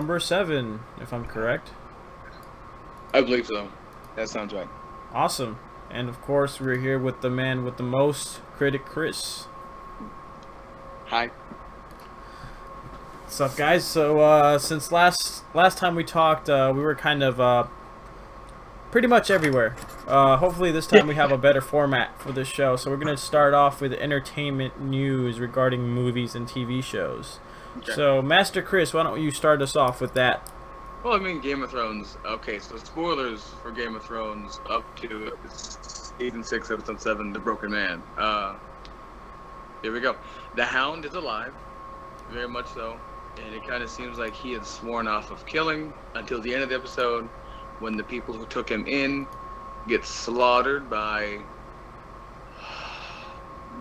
number 7, if I'm correct. I believe so. That sounds right. Awesome. And of course, we're here with the man with the most, Critic Chris. Hi. What's up, guys? So, since last time we talked, we were kind of pretty much everywhere. Hopefully this time we have a better format for this show. So we're going to start off with entertainment news regarding movies and TV shows. Okay. So, Master Chris, why don't you start us off with that? Well, I mean, Game of Thrones. Okay, so spoilers for Game of Thrones up to Season 6, Episode 7, The Broken Man. Here we go. The Hound is alive, very much so. And it kind of seems like he had sworn off of killing until the end of the episode, when the people who took him in get slaughtered by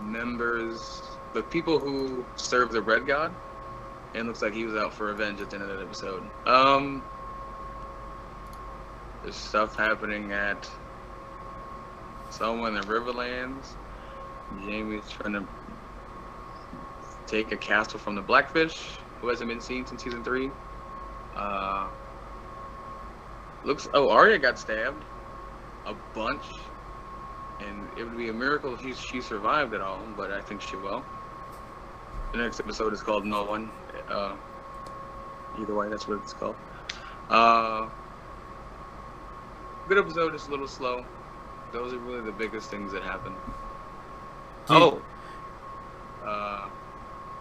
members, the people who serve the Red God. And it looks like he was out for revenge at the end of that episode. There's stuff happening at somewhere in the Riverlands. Jaime's trying to take a castle from the Blackfish, who hasn't been seen since Season 3. Arya got stabbed a bunch, and it would be a miracle if she survived at all, but I think she will. The next episode is called No One. Either way, that's what it's called. Good episode, just a little slow. Those are really the biggest things that happen. Do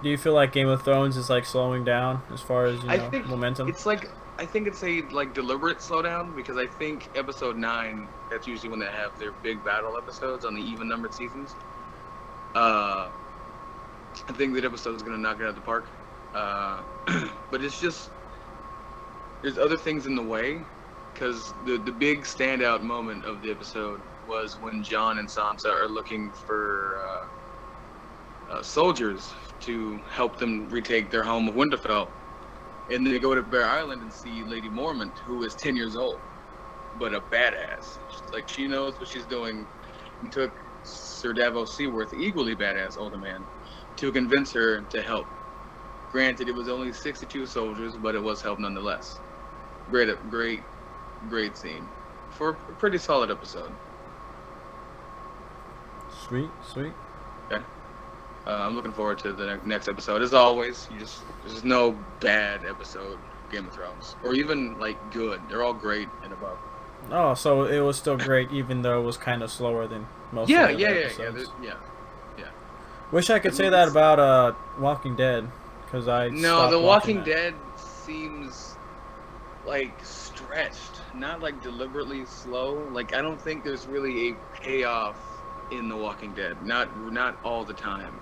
you feel like Game of Thrones is like slowing down as far as momentum? I think it's a deliberate slowdown, because I think episode 9, that's usually when they have their big battle episodes on the even numbered seasons. I think that episode is gonna knock it out of the park. But it's just, there's other things in the way, because the big standout moment of the episode was when Jon and Sansa are looking for soldiers to help them retake their home of Winterfell. And they go to Bear Island and see Lady Mormont, who is 10 years old, but a badass. She knows what she's doing. And took Sir Davos Seaworth, equally badass older man, to convince her to help. Granted, it was only 62 soldiers, but it was help nonetheless. Great scene for a pretty solid episode. Sweet. Okay. I'm looking forward to the next episode. As always, there's no bad episode of Game of Thrones, or even good. They're all great and above. Oh, so it was still great, even though it was kind of slower than most of the other episodes. Yeah. Wish I could say that about Walking Dead, because The Walking Dead seems stretched, not deliberately slow. I don't think there's really a payoff in The Walking Dead. Not all the time.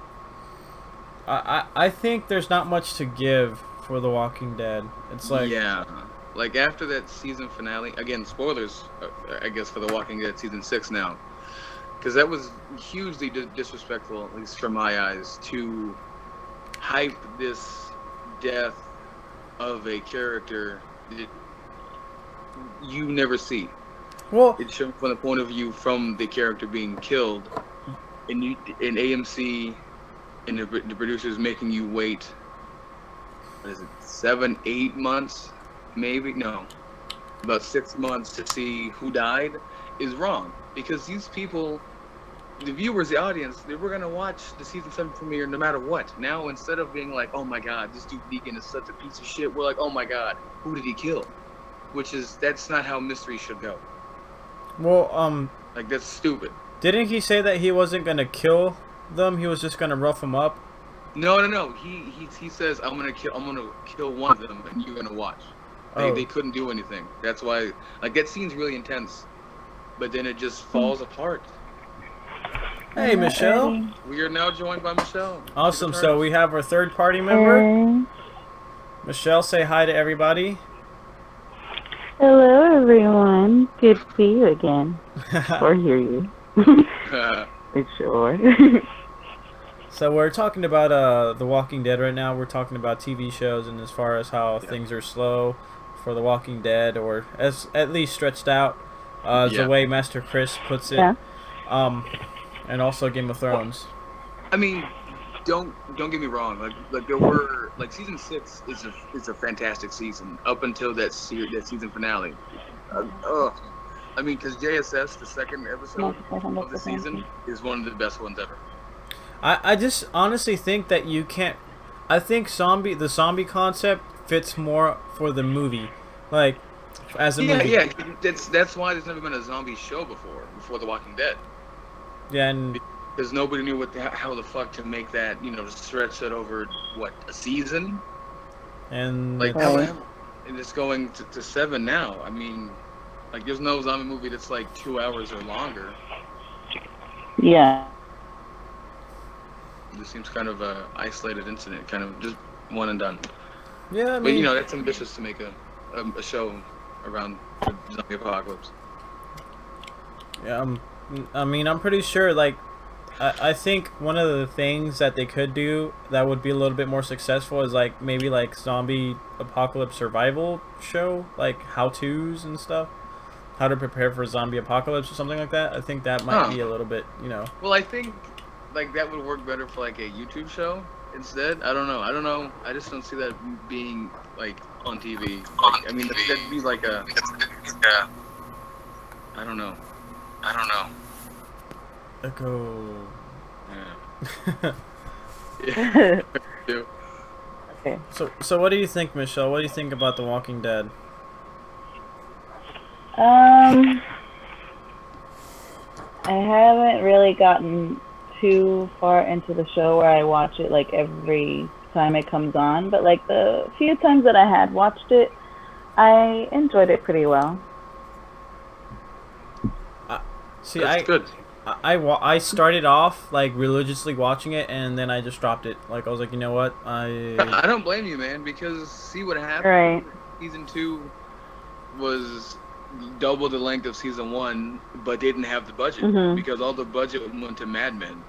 I think there's not much to give for The Walking Dead. It's after that season finale, again, spoilers, I guess, for The Walking Dead Season 6 now. Because that was hugely disrespectful, at least from my eyes, to hype this death of a character that you never see. Well, it's shown from the point of view from the character being killed, and AMC and the producers making you wait, what is it, 7-8 months, maybe? No, about 6 months to see who died is wrong. Because these people, the viewers, the audience, they were going to watch the Season 7 premiere no matter what. Now, instead of being like, oh my god, this dude Negan is such a piece of shit, we're like, oh my god, who did he kill? That's not how mystery should go. Well, that's stupid. Didn't he say that he wasn't going to kill them? He was just going to rough them up? No. He says, I'm gonna kill one of them, and you're gonna watch. They couldn't do anything. That's why, that scene's really intense. But then it just falls apart. Hey, Michelle. We are now joined by Michelle. Awesome. So we have our third party member. Michelle, say hi to everybody. Hello, everyone. Good to see you again. Or hear you. Sure. So we're talking about The Walking Dead right now. We're talking about TV shows, and as far as how things are slow for The Walking Dead, or as at least stretched out. The way Master Chris puts it. And also Game of Thrones. I mean, don't get me wrong. Like there were like season 6 is a fantastic season up until that season finale. I mean, because JSS, the second episode of the season, is one of the best ones ever. I just honestly think that you can't. I think the zombie concept fits more for the movie, like as a movie. Yeah. That's why there's never been a zombie show before The Walking Dead. Yeah, and because nobody knew how the fuck to make that, stretch that over a season, and like and it's going to 7 now. I mean, like there's no zombie movie that's like 2 hours or longer. Yeah. This seems kind of a isolated incident, kind of just one and done. Yeah, I mean, but that's ambitious to make a show around the zombie apocalypse. Yeah, I mean, I'm pretty sure. Like, I think one of the things that they could do that would be a little bit more successful is like maybe like zombie apocalypse survival show, like how-tos and stuff, how to prepare for a zombie apocalypse or something like that. I think that might be a little bit, Well, I think like that would work better for like a YouTube show instead. I don't know. I just don't see that being like on TV. Like, I mean, that'd be like a. I don't know. Echo. Yeah. Yeah. Okay. So what do you think, Michelle? What do you think about The Walking Dead? I haven't really gotten too far into the show where I watch it like every time it comes on, but like the few times that I had watched it, I enjoyed it pretty well. See, That's good. I started off like religiously watching it, and then I just dropped it. Like I was like, you know what? I don't blame you, man, because see what happened. Right. Season 2 was double the length of season 1, but didn't have the budget because all the budget went to Mad Men.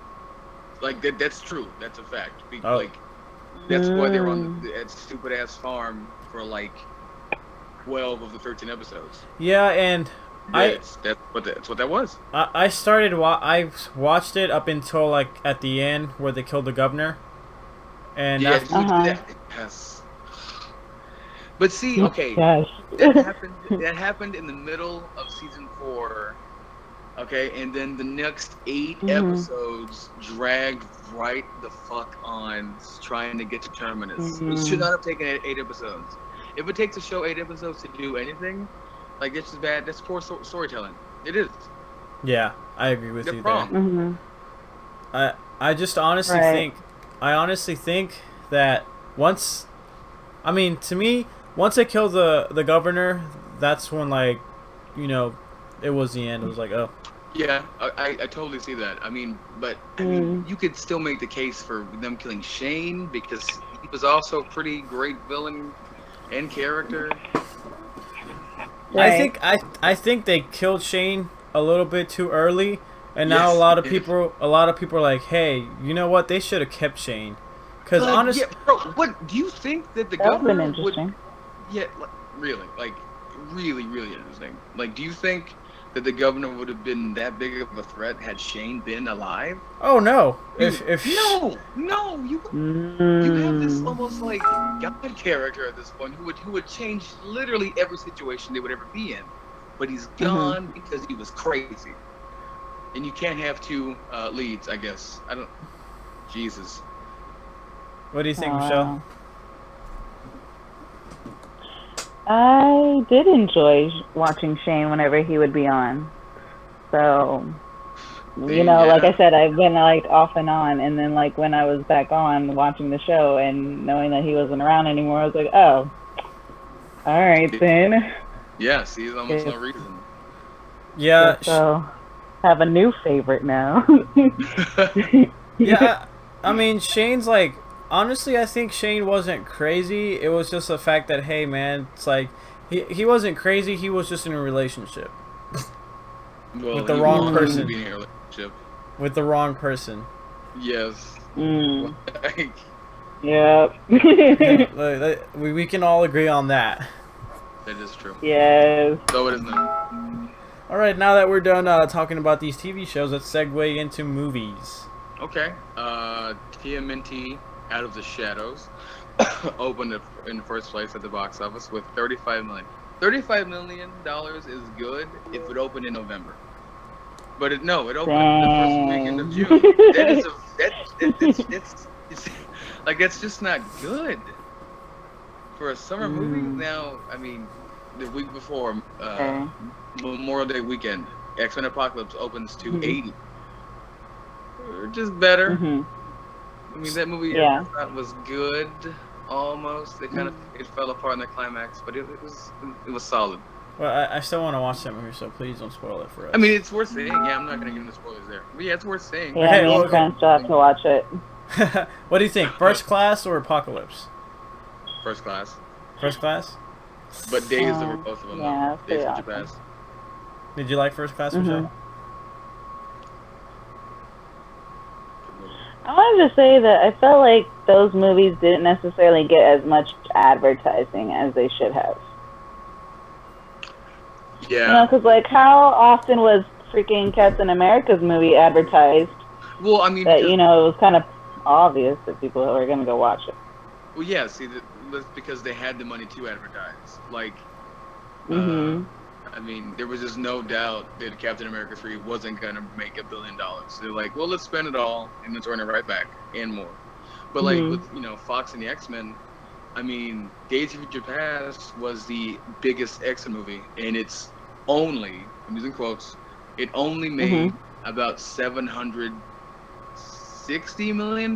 Like that's true. That's a fact. Like that's why they were on that stupid ass farm for like 12 of the 13 episodes. Yeah, and that's what that was. I started. I watched it up until like at the end where they killed the governor, and yes. But see, okay, Gosh. that happened in the middle of season 4, okay, and then the next 8 episodes dragged right the fuck on trying to get to Terminus. It should not have taken 8 episodes. If it takes a show 8 episodes to do anything, like it's just bad. That's poor storytelling. It is. Yeah, I agree with you there. I just honestly think, that once, I mean, to me, once they kill the governor, that's when like, it was the end. It was like, oh. Yeah, I totally see that. I mean, but I mean, you could still make the case for them killing Shane because he was also a pretty great villain and character. Right. I think they killed Shane a little bit too early, and now a lot of people are like, hey, you know what? They should have kept Shane, because honestly, bro, what do you think that the That's been governor interesting. really interesting. Like, do you think that the governor would have been that big of a threat had Shane been alive? Oh no! No, you have this almost like God character at this point who would change literally every situation they would ever be in, but he's gone because he was crazy, and you can't have 2 leads, I guess. I don't. Jesus. What do you think, Michelle? I did enjoy watching Shane whenever he would be on. So, like I said, I've been like off and on, and then like when I was back on watching the show and knowing that he wasn't around anymore, I was like, oh, all right then. Yeah, see, there's almost no reason. Yeah. So, have a new favorite now. Yeah, I mean, Shane's like, honestly, I think Shane wasn't crazy. It was just the fact that, hey, man, it's like, he wasn't crazy. He was just in a relationship. Well, with the wrong person. To be in a relationship. With the wrong person. Yes. Yep. We can all agree on that. That is true. Yes. So it is not. All right, now that we're done talking about these TV shows, let's segue into movies. Okay. TMNT Out of the Shadows opened in first place at the box office with 35 million. $35 million is good if it opened in November. But it opened the first weekend of Dang. June. That is a it's like that's just not good for a summer movie. Mm, Now, I mean, the week before okay. Memorial Day weekend, X-Men Apocalypse opens to Mhm. 80, just better. Mhm. I mean, that movie I Yeah. thought was good, almost. Mm. It fell apart in the climax, but it was solid. Well, I still want to watch that movie, so please don't spoil it for I us. mean, it's worth saying. Yeah, I'm not gonna get into spoilers there, but yeah, it's worth saying. Yeah, Okay, me well, and okay. friends still have to watch it. What do you think? First Class or Apocalypse? First Class, First Class? but Days over both of them though. Yeah, that's Days pretty of Future awesome. Past. Did you like First Class, Mhm. Michelle? I wanted to say that I felt like those movies didn't necessarily get as much advertising as they should have. Yeah. Because like, how often was freaking Captain America's movie advertised? Well, I mean, That because it was kind of obvious that people were gonna go watch it. well, yeah. See, that's because they had the money to advertise. Like, uh, Mhm. I mean, there was just no doubt that Captain America 3 wasn't gonna make $1 billion. They're like, well, let's spend it all and then turn it right back and more. But like Mhm. with Fox and the X-Men, I mean, Days of Future Past was the biggest X-Men movie, and it's only, I'm using quotes, it only made Mhm. about $760 million.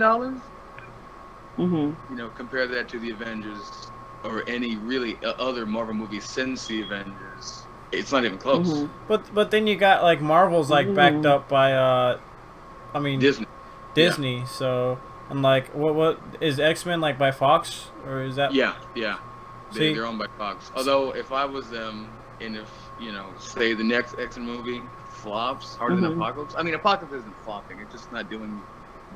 Mhm. Compare that to the Avengers or any really other Marvel movie since the Avengers. It's not even close. Mhm. But then you got like Marvel's like backed Mhm. up by I mean Disney, yeah, Disney, so and like what is X-Men like by Fox or is that yeah. see They're owned by Fox. Although if I was them, and if say the next X-Men movie flops harder than Mhm. Apocalypse. I mean, Apocalypse isn't flopping; it's just not doing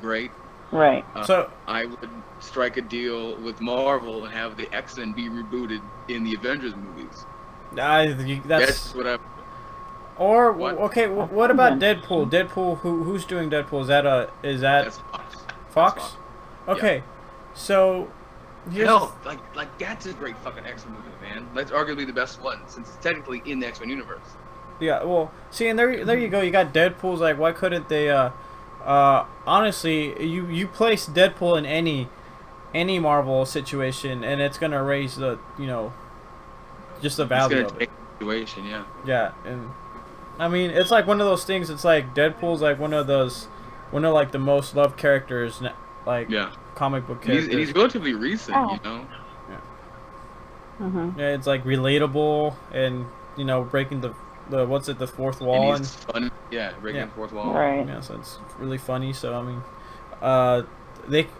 great. Right. Uh, so I would strike a deal with Marvel and have the X-Men be rebooted in the Avengers movies. that's That's what I. or What? okay That what sounds about Deadpool? interesting. Deadpool who's doing Deadpool? Is that That's Fox. That's Fox. Fox? Yeah. Okay, so here's the Hell, like that's a great fucking X-Men movie, man. That's arguably the best one since it's technically in the X-Men universe. yeah, well, see, and there you go. You got Deadpool's like, why couldn't they? Honestly, you place Deadpool in any Marvel situation, and it's gonna raise the just the It's value gonna of it. change the situation, yeah. Yeah, and I mean, it's like one of those things. It's like Deadpool's like one of like the most loved characters, like Yeah. comic book And he's characters. relatively recent, Oh. Yeah, Mhm. yeah, it's like relatable and breaking the what's it the fourth And wall and he's funny. Yeah, breaking yeah. the fourth wall. Right. Yeah, so it's really funny. So I mean, uh,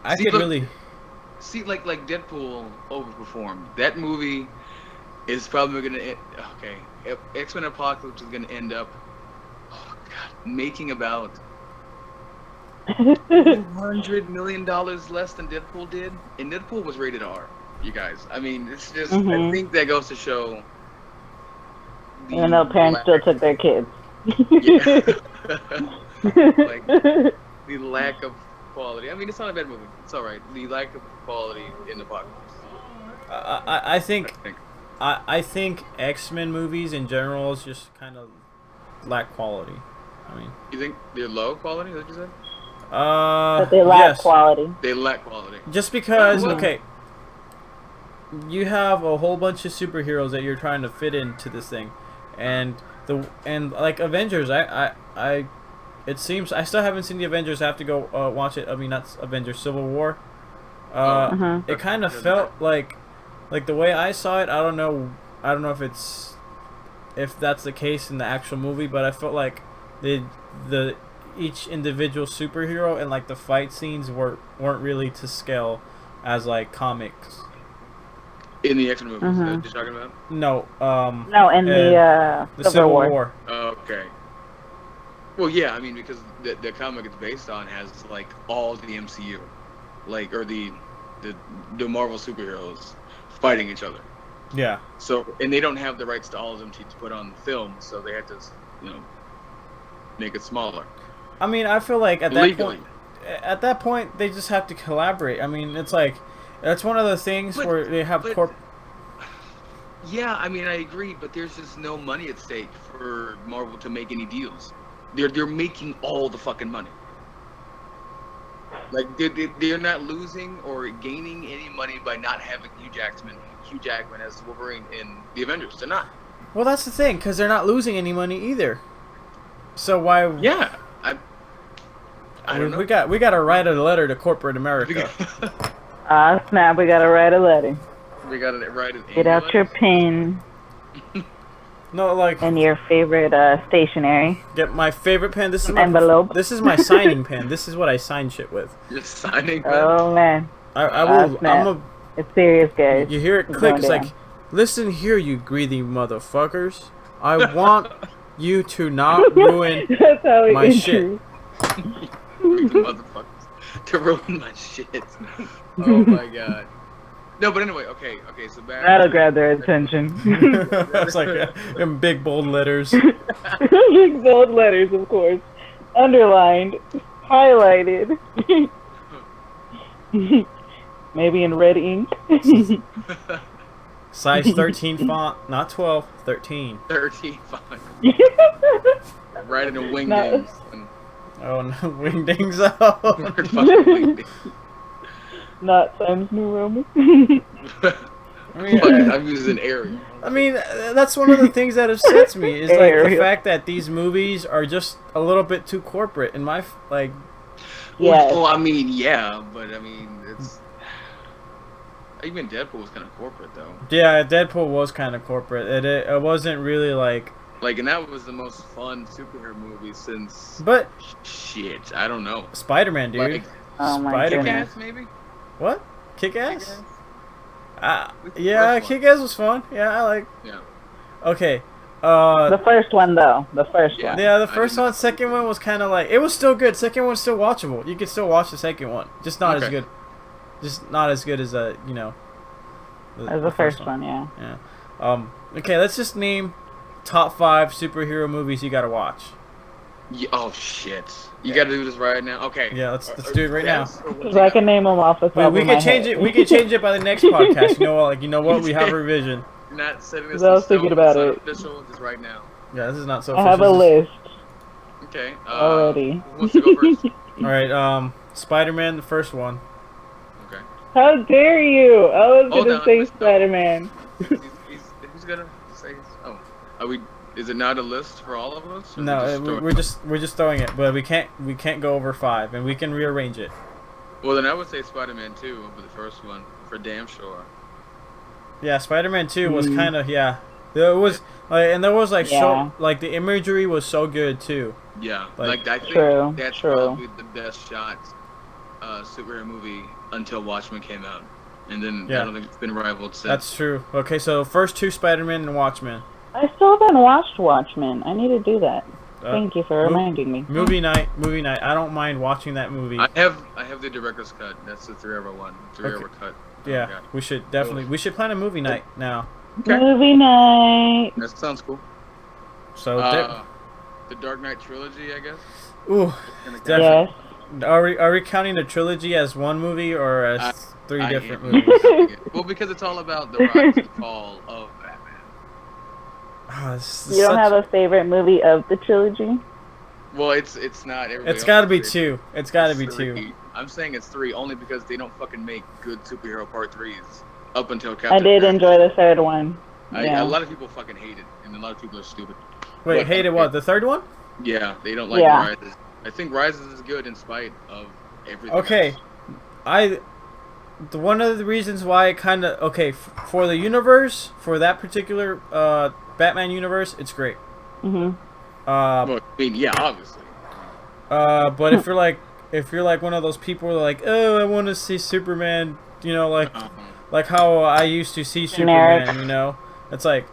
I See, could look, really. like Deadpool overperformed. That movie is probably gonna okay. X-Men Apocalypse is gonna end up, oh god, making about $200 million less than Deadpool did, and Deadpool was rated R. You guys, I mean, it's just I Mhm. think that goes to show Even the though parents lack, still took their kids. yeah, like the lack of quality. I mean, it's not a bad movie. It's all right. The lack of quality in Apocalypse. I I think think. I think X-Men movies in general is just kind of lack quality. I mean, You think they're low quality? Is that what you said? But they lack yes, quality. They lack quality. just Oh because well. Mhm. okay, you have a whole bunch of superheroes that you're trying to fit into this thing, Uh, and like Avengers, I it seems I still haven't seen the Avengers. I have to go watch it. I mean, not Avengers, Civil War. oh, It Mhm. kind of doesn't matter. felt like the way I saw it. I don't know. I don't know if that's the case in the actual movie, but I felt like the each individual superhero and like the fight scenes weren't really to scale as like comics. In the X-Men movies, is that what Mhm. you're talking about? No, No, in and the the Civil Civil War. War. Okay. Well, yeah, I mean because the comic it's based on has like all the MCU, like or the the Marvel superheroes fighting each other. Yeah. So and they don't have the rights to all of them to put on film, so they had to you know make it smaller I mean, I feel like at that point, legally. at that point they just have to collaborate. I mean, it's like that's one of the things where they have Yeah, I mean, I agree, but there's just no money at stake for Marvel to make any deals. They're making all the fucking money. Like they're not losing or gaining any money by not having Hugh Jackman as Wolverine in the Avengers. They're not. Well, that's the thing, because they're not losing any money either. So why? Yeah, I don't know. We got to write a letter to corporate America. Ah, snap! We gotta write a letter. We got to write it. Get out your pen No, like and your favorite stationery. get my favorite pen. This is my Envelope. This is my signing pen. This is what I sign shit with. Just signing. Oh man, I will. snap. It's serious, guys. You hear it It's click? going It's like, down. listen here, you greedy motherfuckers. I want you to not ruin That's how it my shit. enters. Motherfuckers to ruin my shit. Oh my god. No, but anyway, okay. So back. That'll grab their attention. It's like in big bold letters. Big bold letters, of course. Underlined. Highlighted. Maybe in red ink. Size 13 font, not 12, 13. 13 font. Right in the wingdings. No. Oh no, wingdings out. Fucking wingdings. Not Times New Roman. I mean, I'm using Arial. I mean, that's one of the things that upsets me is like the Ariel. fact that these movies are just a little bit too corporate. In my like, Yes. Well, I mean, yeah, but I mean, it's even Deadpool was kind of corporate though. yeah, Deadpool was kind of corporate. It wasn't really like. Like, and that was the most fun superhero movie since. But Shit, I don't know. Spider-Man, dude. Like, Oh my Spider-Man. goodness. Kick-Ass, maybe. What? Kick-Ass? Kick-Ass? Yeah, First one. Kick-Ass was fun. Yeah, I like. Yeah. Okay. The first one, though. The first Yeah. one. Yeah, the I first didn't- one, second one was kind of like it was still good. Second one's still watchable. You can still watch the second one, just not as Okay. good. Just not as good as you know. As the first one, yeah. Yeah. Okay, let's just name top 5 superhero movies you gotta watch. Yeah, oh shit! You got to do this right now. Okay. Yeah, let's do it right now. So I can name them off the top Wait, we of my can change head. it. We can change it by the next podcast. You know what? Like you know what? We have a revision. You're not setting this. I was in stone, thinking about it's it. Official, just right now. Yeah, this is not so. I have a official. list Okay. already. Who wants to go first? All right. Spider-Man, the first one. Okay. How dare you? I was Hold gonna on, say let's go. Spider-Man. Who's gonna say? Oh, are we? Is it not a list for all of us? Or No, we just we're just throwing it, but we can't go over 5, and we can rearrange it. Well, then I would say Spider-Man 2 over the first one for damn sure. Yeah, Spider-Man 2 was kind of There was and there was like Yeah. like the imagery was so good too. Yeah, Like- like I think True, that's true. probably the best shot superhero movie until Watchmen came out, and then Yeah. I don't think it's been rivaled since. That's true. Okay, so first 2 Spider-Man and Watchmen. I still haven't watched Watchmen. I need to do that. Uh, Thank you for reminding me. Movie night. I don't mind watching that movie. I have the director's cut. That's the 3-hour one. 3-hour cut. Oh, yeah, God. we should definitely plan a movie night now. Okay. Movie night. That sounds cool. So The Dark Knight trilogy, I guess. ooh, Gonna count. Definitely. Yes. are we counting the trilogy as one movie or as 3 I different am. movies? Well, because it's all about the rise and fall of Batman. Oh, this is You don't such- have a favorite movie of the trilogy? Well, it's not. It's got to be 2. It's got to be 2. 3. I'm saying it's 3 only because they don't fucking make good superhero part 3s up until Captain I did America. enjoy the third one. Yeah. A lot of people fucking hate it, and a lot of people are stupid. Wait, But- hated what? The third one? Yeah, they don't like Yeah. Rises. I think Rises is good in spite of everything. Okay, else. one of the reasons why it kind of for the universe, for that particular Batman universe, it's great. Mhm. Well, I mean, yeah, obviously. But if you're like one of those people who are like, oh, I want to see Superman, you know, like how I used to see Generic. Superman, you know, it's like,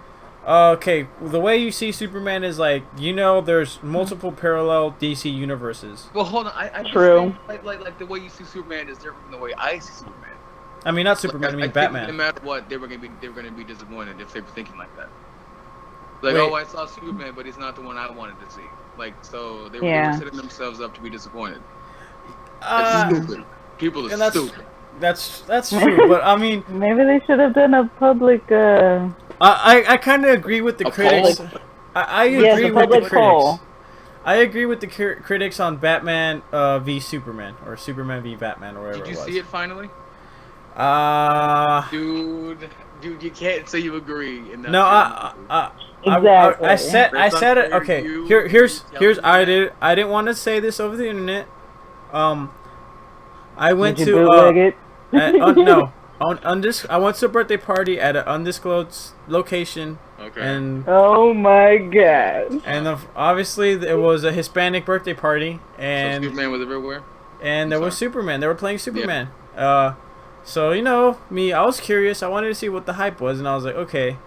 okay, the way you see Superman is like, you know, there's multiple parallel DC universes. Well, hold on. I True. Like the way you see Superman is different from the way I see Superman. I mean, not Superman, I mean think Batman. no matter what, they were gonna be disappointed if they were thinking like that. Like, Wait. oh, I saw Superman, but he's not the one I wanted to see. Like, so they were Yeah. setting themselves up to be disappointed. It's stupid. People are and stupid. that's true. But I mean, Maybe they should have done a public. I kind of agree with the A critics. poll? I Yes, agree a with the public critics. poll. I agree with the critics on Batman v Superman or Superman v Batman or whatever Did you it was. see it finally? Uh, Dude, you can't say you agree. And no, Exactly. I said That's it. unfair to Okay, you. here's Telling me that. I didn't want to say this over the internet. I went Did you to bootleg it? no I went to a birthday party at an undisclosed location. Okay. And Oh my god. obviously it was a Hispanic birthday party, So and Superman was everywhere. there was Superman. They were playing Superman. So you know me, I was curious. I wanted to see what the hype was, and I was like, okay.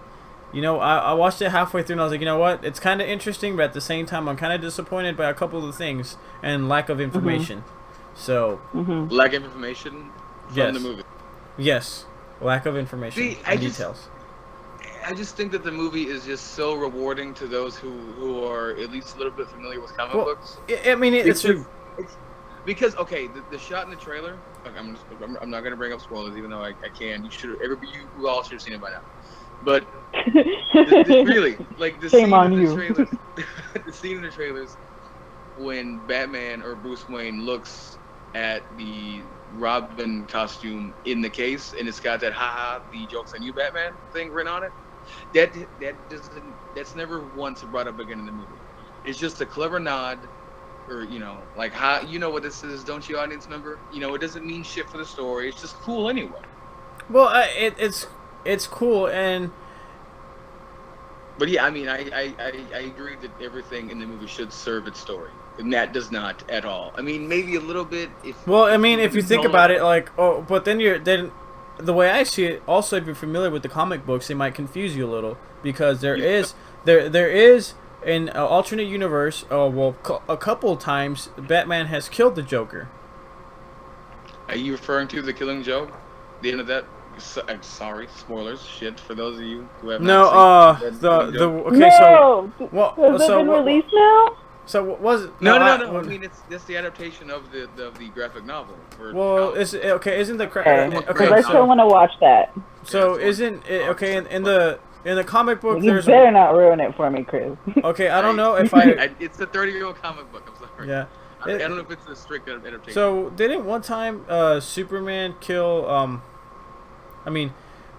You know, I watched it halfway through, and I was like, you know what? It's kind of interesting, but at the same time, I'm kind of disappointed by a couple of the things and lack of information. So Lack of information from Yes. the movie. yes, lack of information See, and details. I just think that the movie is just so rewarding to those who are at least a little bit familiar with comic books. I mean, it's Because okay, the shot in the trailer. Okay, I'm not gonna bring up spoilers, even though I can. You all should have seen it by now. But really, like the Shame scene on in the you. trailers, the scene in the trailers when Batman or Bruce Wayne looks at the Robin costume in the case, and it's got that "haha, the joke's on you, Batman" thing written on it. That's never once brought up again in the movie. It's just a clever nod, or like how you know what this is, don't you, audience member? It doesn't mean shit for the story. It's just cool anyway. well, it's cool, and But yeah, I mean, I agree that everything in the movie should serve its story, and that does not at all. I mean, maybe a little bit. if you think about it, like, but then the way I see it, also if you're familiar with the comic books, they might confuse you a little because there is in an alternate universe, a couple times Batman has killed the Joker. Are you referring to the Killing Joke? The end of that? I'm sorry, spoilers. Shit for those of you who have not seen No. Has that been released now? So what was it? No. I mean, that's the adaptation of the graphic novel. Well, isn't the Because I still want to watch that. So isn't it okay in the comic book? You better not ruin it for me, Chris. Okay, I don't know if It's a 30-year-old comic book. I'm sorry. Yeah. I don't know if it's a strict adaptation. So didn't one time Superman kill I mean,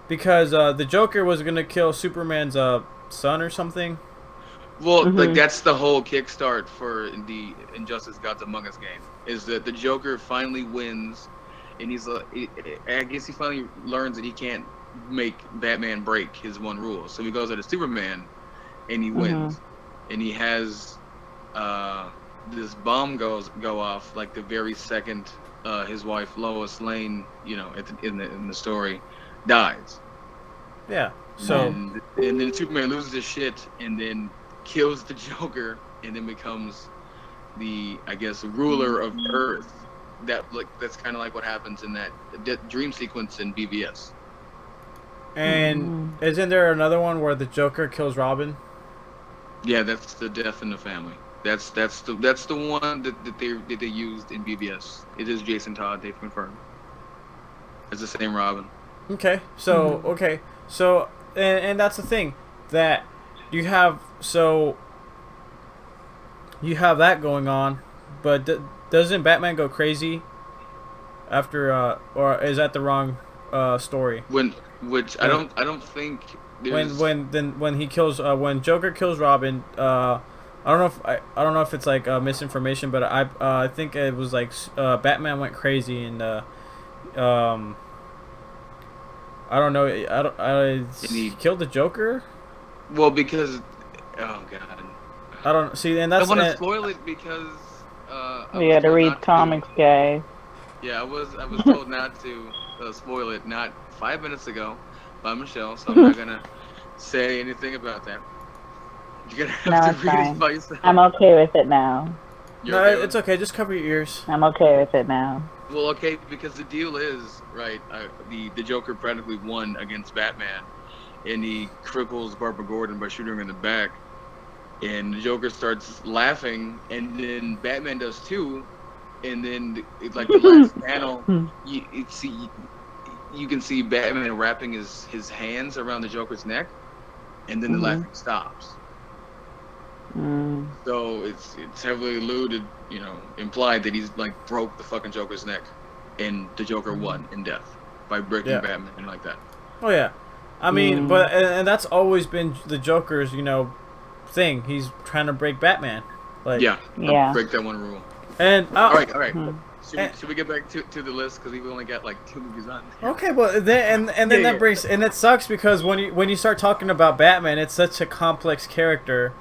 because the Joker was gonna kill Superman's son or something. Well, like that's the whole kickstart for the Injustice Gods Among Us game. Is that the Joker finally wins, and he's I guess he finally learns that he can't make Batman break his one rule. So he goes out to Superman, and he wins, and he has this bomb go off like the very second his wife Lois Lane, in the story, dies. Yeah. So and then Superman loses his shit, and then kills the Joker, and then becomes the, I guess, ruler of Earth. That's kind of like what happens in that dream sequence in BVS. And isn't there another one where the Joker kills Robin? Yeah, that's the Death in the Family. That's the one that they used in BVS. It is Jason Todd. They've confirmed. It's the same Robin. Okay. So and that's the thing that you have. So you have that going on, but doesn't Batman go crazy after? Or is that the wrong story? I don't think. When he kills when Joker kills Robin, I don't know if it's like misinformation, but I think it was like Batman went crazy and I don't know. He killed the Joker. Well, because oh god, I don't see, and that's I want to spoil it because we had to read comics, guys. Yeah, I was told not to spoil it not 5 minutes ago by Michelle, so I'm not gonna say anything about that. You're gonna have to read it by yourself. I'm okay with it now. It's okay. Just cover your ears. I'm okay with it now. Well, okay, because the deal is right. The Joker practically won against Batman, and he cripples Barbara Gordon by shooting her in the back. And the Joker starts laughing, and then Batman does too. and then like the last panel, you can see Batman wrapping his hands around the Joker's neck, and then the laughing stops. So it's heavily alluded, implied that he's like broke the fucking Joker's neck, and the Joker won in death by breaking Batman and like that. Oh yeah, I mean, but and that's always been the Joker's, thing. He's trying to break Batman. Like break that one rule. And all right. Should we get back to the list because we've only got like 2 movies on? Okay, well then then that brings and it sucks because when you start talking about Batman, it's such a complex character.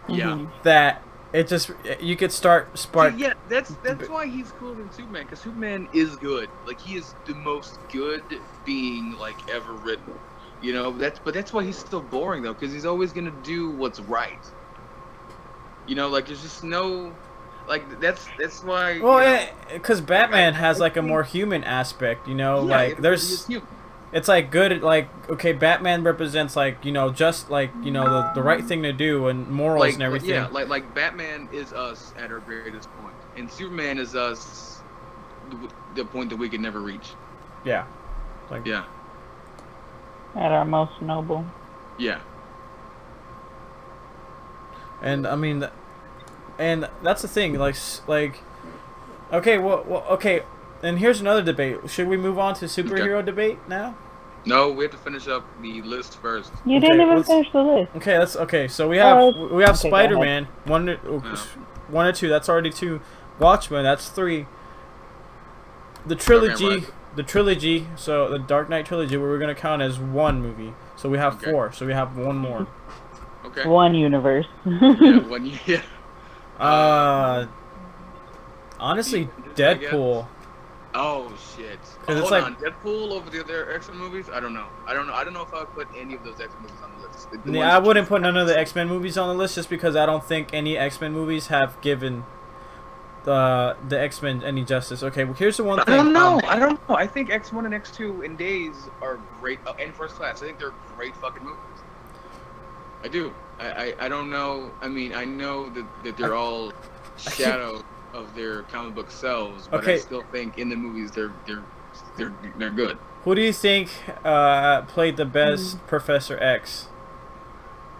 Yeah. That it just you could spark. Yeah, that's why he's cooler than Superman because Superman is good. Like he is the most good being like ever written. That's why he's still boring though because he's always gonna do what's right. Like there's just no. Like that's why. Well, because Batman has like a more human aspect, like there's. It's like good, like okay, Batman represents like just like the right thing to do and morals and everything. Yeah, like Batman is us at our greatest point, and Superman is us, the point that we could never reach. Yeah. At our most noble. Yeah. And I mean. And that's the thing, like, okay, well, okay, and here's another debate. Should we move on to superhero debate now? No, we have to finish up the list first. You didn't even finish the list. Okay. So we have Spider-Man 1 or 2. That's already 2. Watchmen. That's 3. The trilogy. So the Dark Knight trilogy, we're gonna count as 1 movie. So we have 4. So we have 1 more. Okay. 1 universe. Yeah. Honestly, Deadpool. Oh shit! It's Hold on, Deadpool over the other X-Men movies? I don't know if I would put any of those X-Men movies on the list. I wouldn't put none of the X-Men movies on the list just because I don't think any X-Men movies have given the X-Men any justice. Okay, well here's the one thing. I don't know. I think X1 and X2 and Days are great, and First Class. I think they're great fucking movies. I do. I don't know. I mean, I know that they're all shadow of their comic book selves, but I still think in the movies they're good. Who do you think played the best Professor X?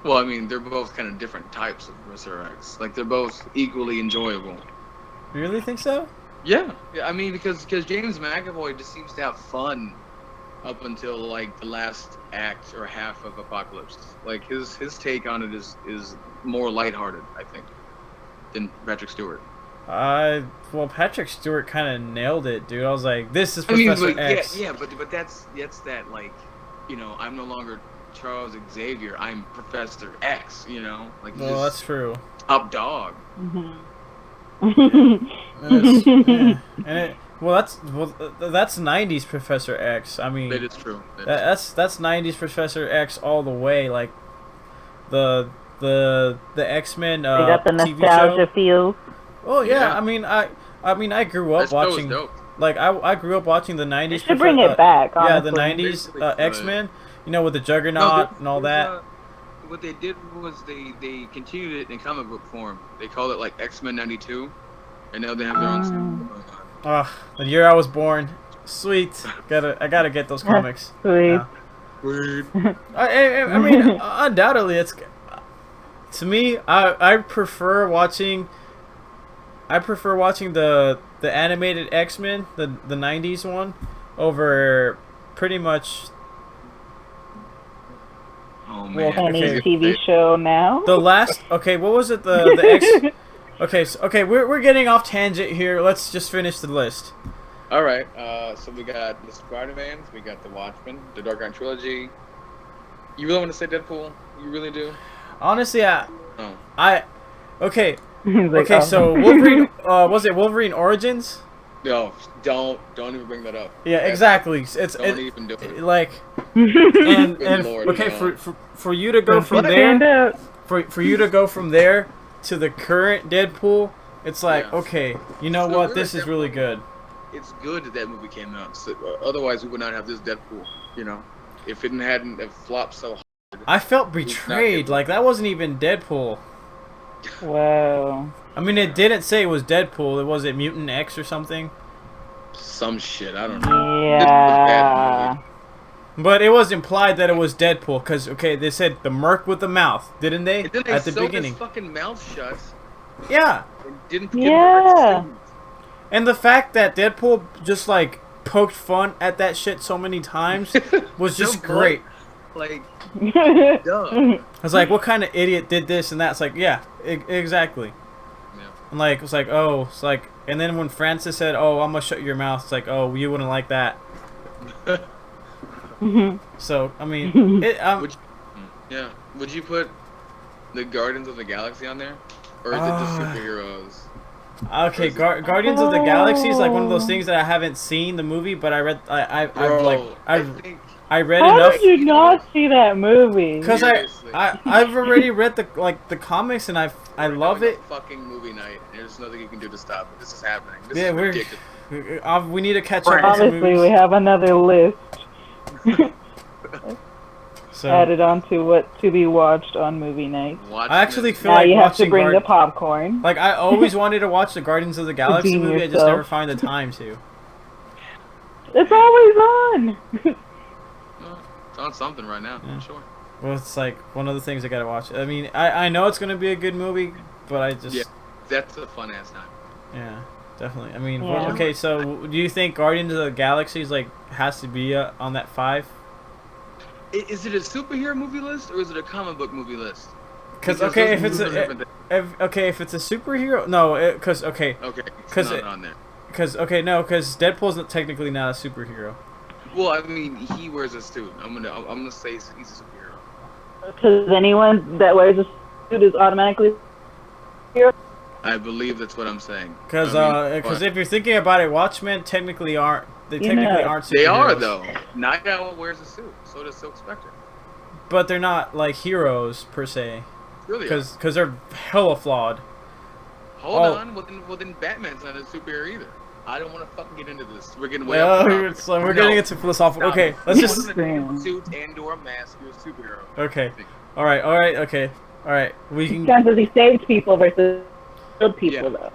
Well, I mean, they're both kind of different types of Professor X. Like they're both equally enjoyable. You really think so? Yeah. I mean, because James McAvoy just seems to have fun up until like the last act or half of Apocalypse. Like his take on it is more lighthearted, I think, than Patrick Stewart. Well, Patrick Stewart kind of nailed it, dude. I was like, this is Professor X. Yeah, but that's that like, I'm no longer Charles Xavier. I'm Professor X. Like. Well, that's true. Top dog. That's 90s Professor X. I mean, that is true. That's 90s Professor X all the way. Like the X-Men they got the TV nostalgia show. feel. Oh yeah, I mean I grew up watching. Like I grew up watching the 90s. They should bring it back. Honestly. Yeah, the 90s X-Men. With the Juggernaut and all that. What they did was they continued it in comic book form. They called it like X-Men '92, and now they have their own stuff going on. The year I was born. Sweet. I gotta get those comics. Sweet. Yeah. Weird. I mean, undoubtedly, it's to me. I prefer watching. The animated X-Men, the '90s one, over pretty much. Oh man. Any TV show now? The last. Okay, what was it? The X. Okay, we're getting off tangent here. Let's just finish the list. All right. So we got the Spider-Mans, we got the Watchmen, the Dark Knight trilogy. You really want to say Deadpool? You really do? Honestly, okay. Like, okay, so Wolverine. Was it Wolverine Origins? No, don't even bring that up. Yeah, exactly. Don't even do it. Like, and Lord, okay, no. for you to go from there, for you to go from there to the current Deadpool, it's like okay, you know what? This is really good. It's good that movie came out. So, otherwise, we would not have this Deadpool. If it hadn't flopped so hard. I felt betrayed. Like that wasn't even Deadpool. Whoa. I mean, it didn't say it was Deadpool. It was it Mutant X or something. Some shit. I don't know. This was a bad Yeah. movie. But it was implied that it was Deadpool because okay, they said the merc with the mouth, didn't they? And then they At the sewed beginning. his fucking mouth shut Yeah. and didn't give him the right Yeah. suit. And the fact that Deadpool just like poked fun at that shit so many times was just No, great. Like, duh. I was like, what kind of idiot did this and that? It's like, yeah, exactly. Yeah. And like, it's like, oh, it's like, and then when Francis said, oh, I'm gonna shut your mouth, it's like, oh, you wouldn't like that. So, I mean, Would yeah. Would you put the Guardians of the Galaxy on there? Or is it just superheroes? okay, Guardians of the Galaxy is like one of those things that I haven't seen the movie, but I read, Bro, I read How enough. did you not see that movie? Because Seriously. I've already read the comics and I love having it. a fucking movie night. There's nothing you can do to stop it. This is happening. This Yeah, is we're ridiculous. we need to catch up on some Obviously, movies. we have another list So added on to what to be watched on movie night. Watch I actually this. feel Now like you have to watching bring the popcorn. like I always wanted to watch the Guardians of the Galaxy Redeem movie. I just yourself. never find the time to. It's always on. It's on something right now. Yeah. Sure. Well, it's like one of the things I gotta watch. I mean, I know it's gonna be a good movie, but I just Yeah. That's a fun ass time. yeah, definitely. I mean, Yeah. well, okay, so do you think Guardians of the Galaxy is like has to be on that 5? Is it a superhero movie list or is it a comic book movie list? Because okay, if those it's are different if it's a superhero, no, because okay, okay, it's 'cause not it- on there. because okay, no, because Deadpool's not, technically not a superhero. Well, I mean, he wears a suit. I'm gonna say he's a superhero. Because anyone that wears a suit is automatically hero. I believe that's what I'm saying. Because I mean, but if you're thinking about it, Watchmen technically aren't aren't superheroes. they are though. Night Owl wears a suit. So does Silk Spectre. But they're not like heroes per se. Really? Because they're hella flawed. Hold Oh. on. Well, then Batman's not a superhero either. I don't want to fucking get into this. We're getting way Well, off the topic. it's like, we're No. getting into philosophical. No. Okay, let's You just. want a damn suit and/or mask. You're a superhero. Okay. All right. Okay. All right. We can. Chances he saved people versus killed people Yeah. though.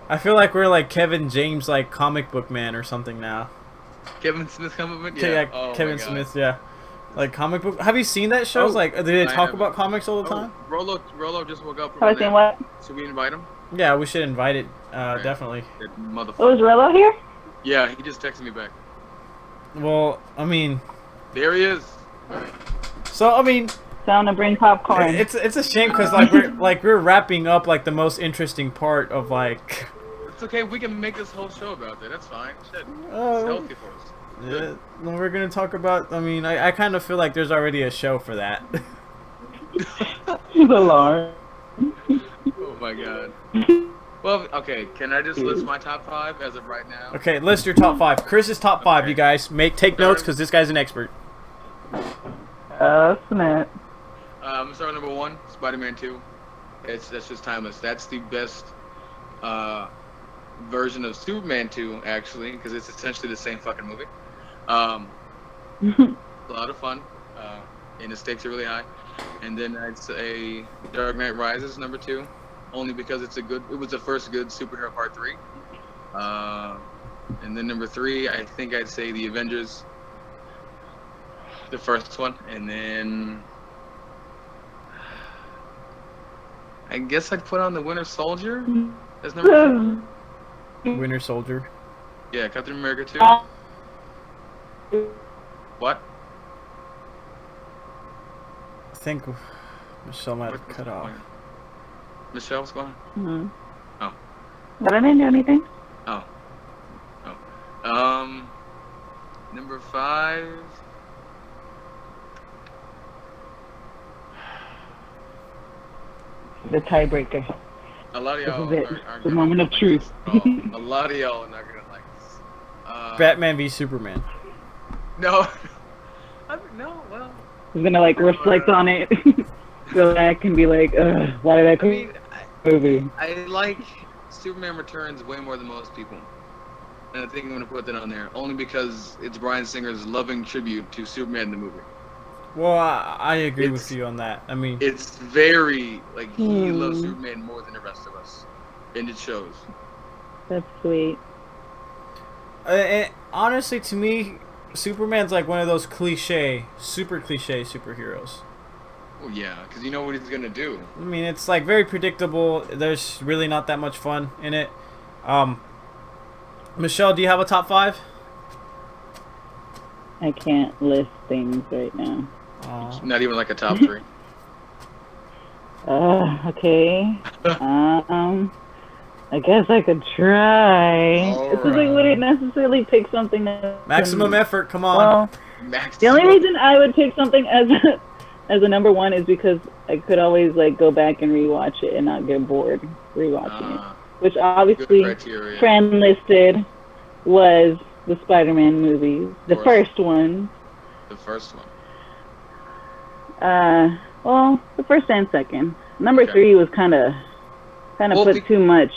I feel like we're like Kevin James, like comic book man or something now. Kevin Smith coming in? Yeah, Oh my Kevin God. Smith. Yeah. Like comic book. Have you seen that show? Oh, Like, do they I talk haven't. about comics all the Oh, time? Rolo just woke up from Have I a seen nap. what? Should we invite him? Yeah, we should invite it. Okay. Definitely. That motherfucker. Oh, is Rello here? Yeah, he just texted me back. Well, I mean, There he is. so I mean, Time to bring popcorn. it's a shame because like we're wrapping up like the most interesting part of like. It's okay. We can make this whole show about that. That's fine. Shit. It's Oh. healthy for us. Yeah, no, we're gonna talk about. I mean, I kind of feel like there's already a show for that. The alarm. Oh my god. Well, okay. Can I just list my top 5 as of right now? Okay, list your top 5. Chris's top 5. Okay. You guys take notes because this guy's an expert. Snap. I'm gonna start with number 1, Spider-Man 2. That's just timeless. That's the best version of Superman 2, actually, because it's essentially the same fucking movie. A lot of fun, and the stakes are really high. And then I'd say Dark Knight Rises, number 2, only because it was the first good superhero part 3. And then number 3, I think I'd say The Avengers, the first one, and then I guess I'd put on The Winter Soldier as number 2. Winter Soldier. Yeah, Captain America 2. What? I think Michelle might have What's cut off. going on? Michelle, what's going on? Mm-hmm. Oh. But I didn't do anything. Oh. Number 5. The tiebreaker. A lot of y'all This is it. aren't The gonna moment of like truth. this. Oh, a lot of y'all are not gonna like this. Batman v Superman. No. No. Well. He's gonna like reflect on it. Go back and be like, why did I I come mean, movie? I like Superman Returns way more than most people. And I think I'm gonna put that on there only because it's Bryan Singer's loving tribute to Superman the movie. Well, I agree It's- with you on that. I mean, It's very like he loves Superman more than the rest of us, and it shows. That's sweet. honestly, to me, Superman's like one of those super cliche superheroes. Well, yeah, because you know what he's gonna do. I mean, it's like very predictable. There's really not that much fun in it. Michelle, do you have a top 5? I can't list things right now. Not even like a top 3. Okay. I guess I could try. It's just I wouldn't necessarily pick something that Maximum effort, come on. Well, Max. the only reason I would pick something as a number 1 is because I could always like go back and rewatch it and not get bored rewatching it. Which obviously friend listed was the Spider-Man movies, the first one. The first one. Well, the first and second. Number 3 was kind of put too much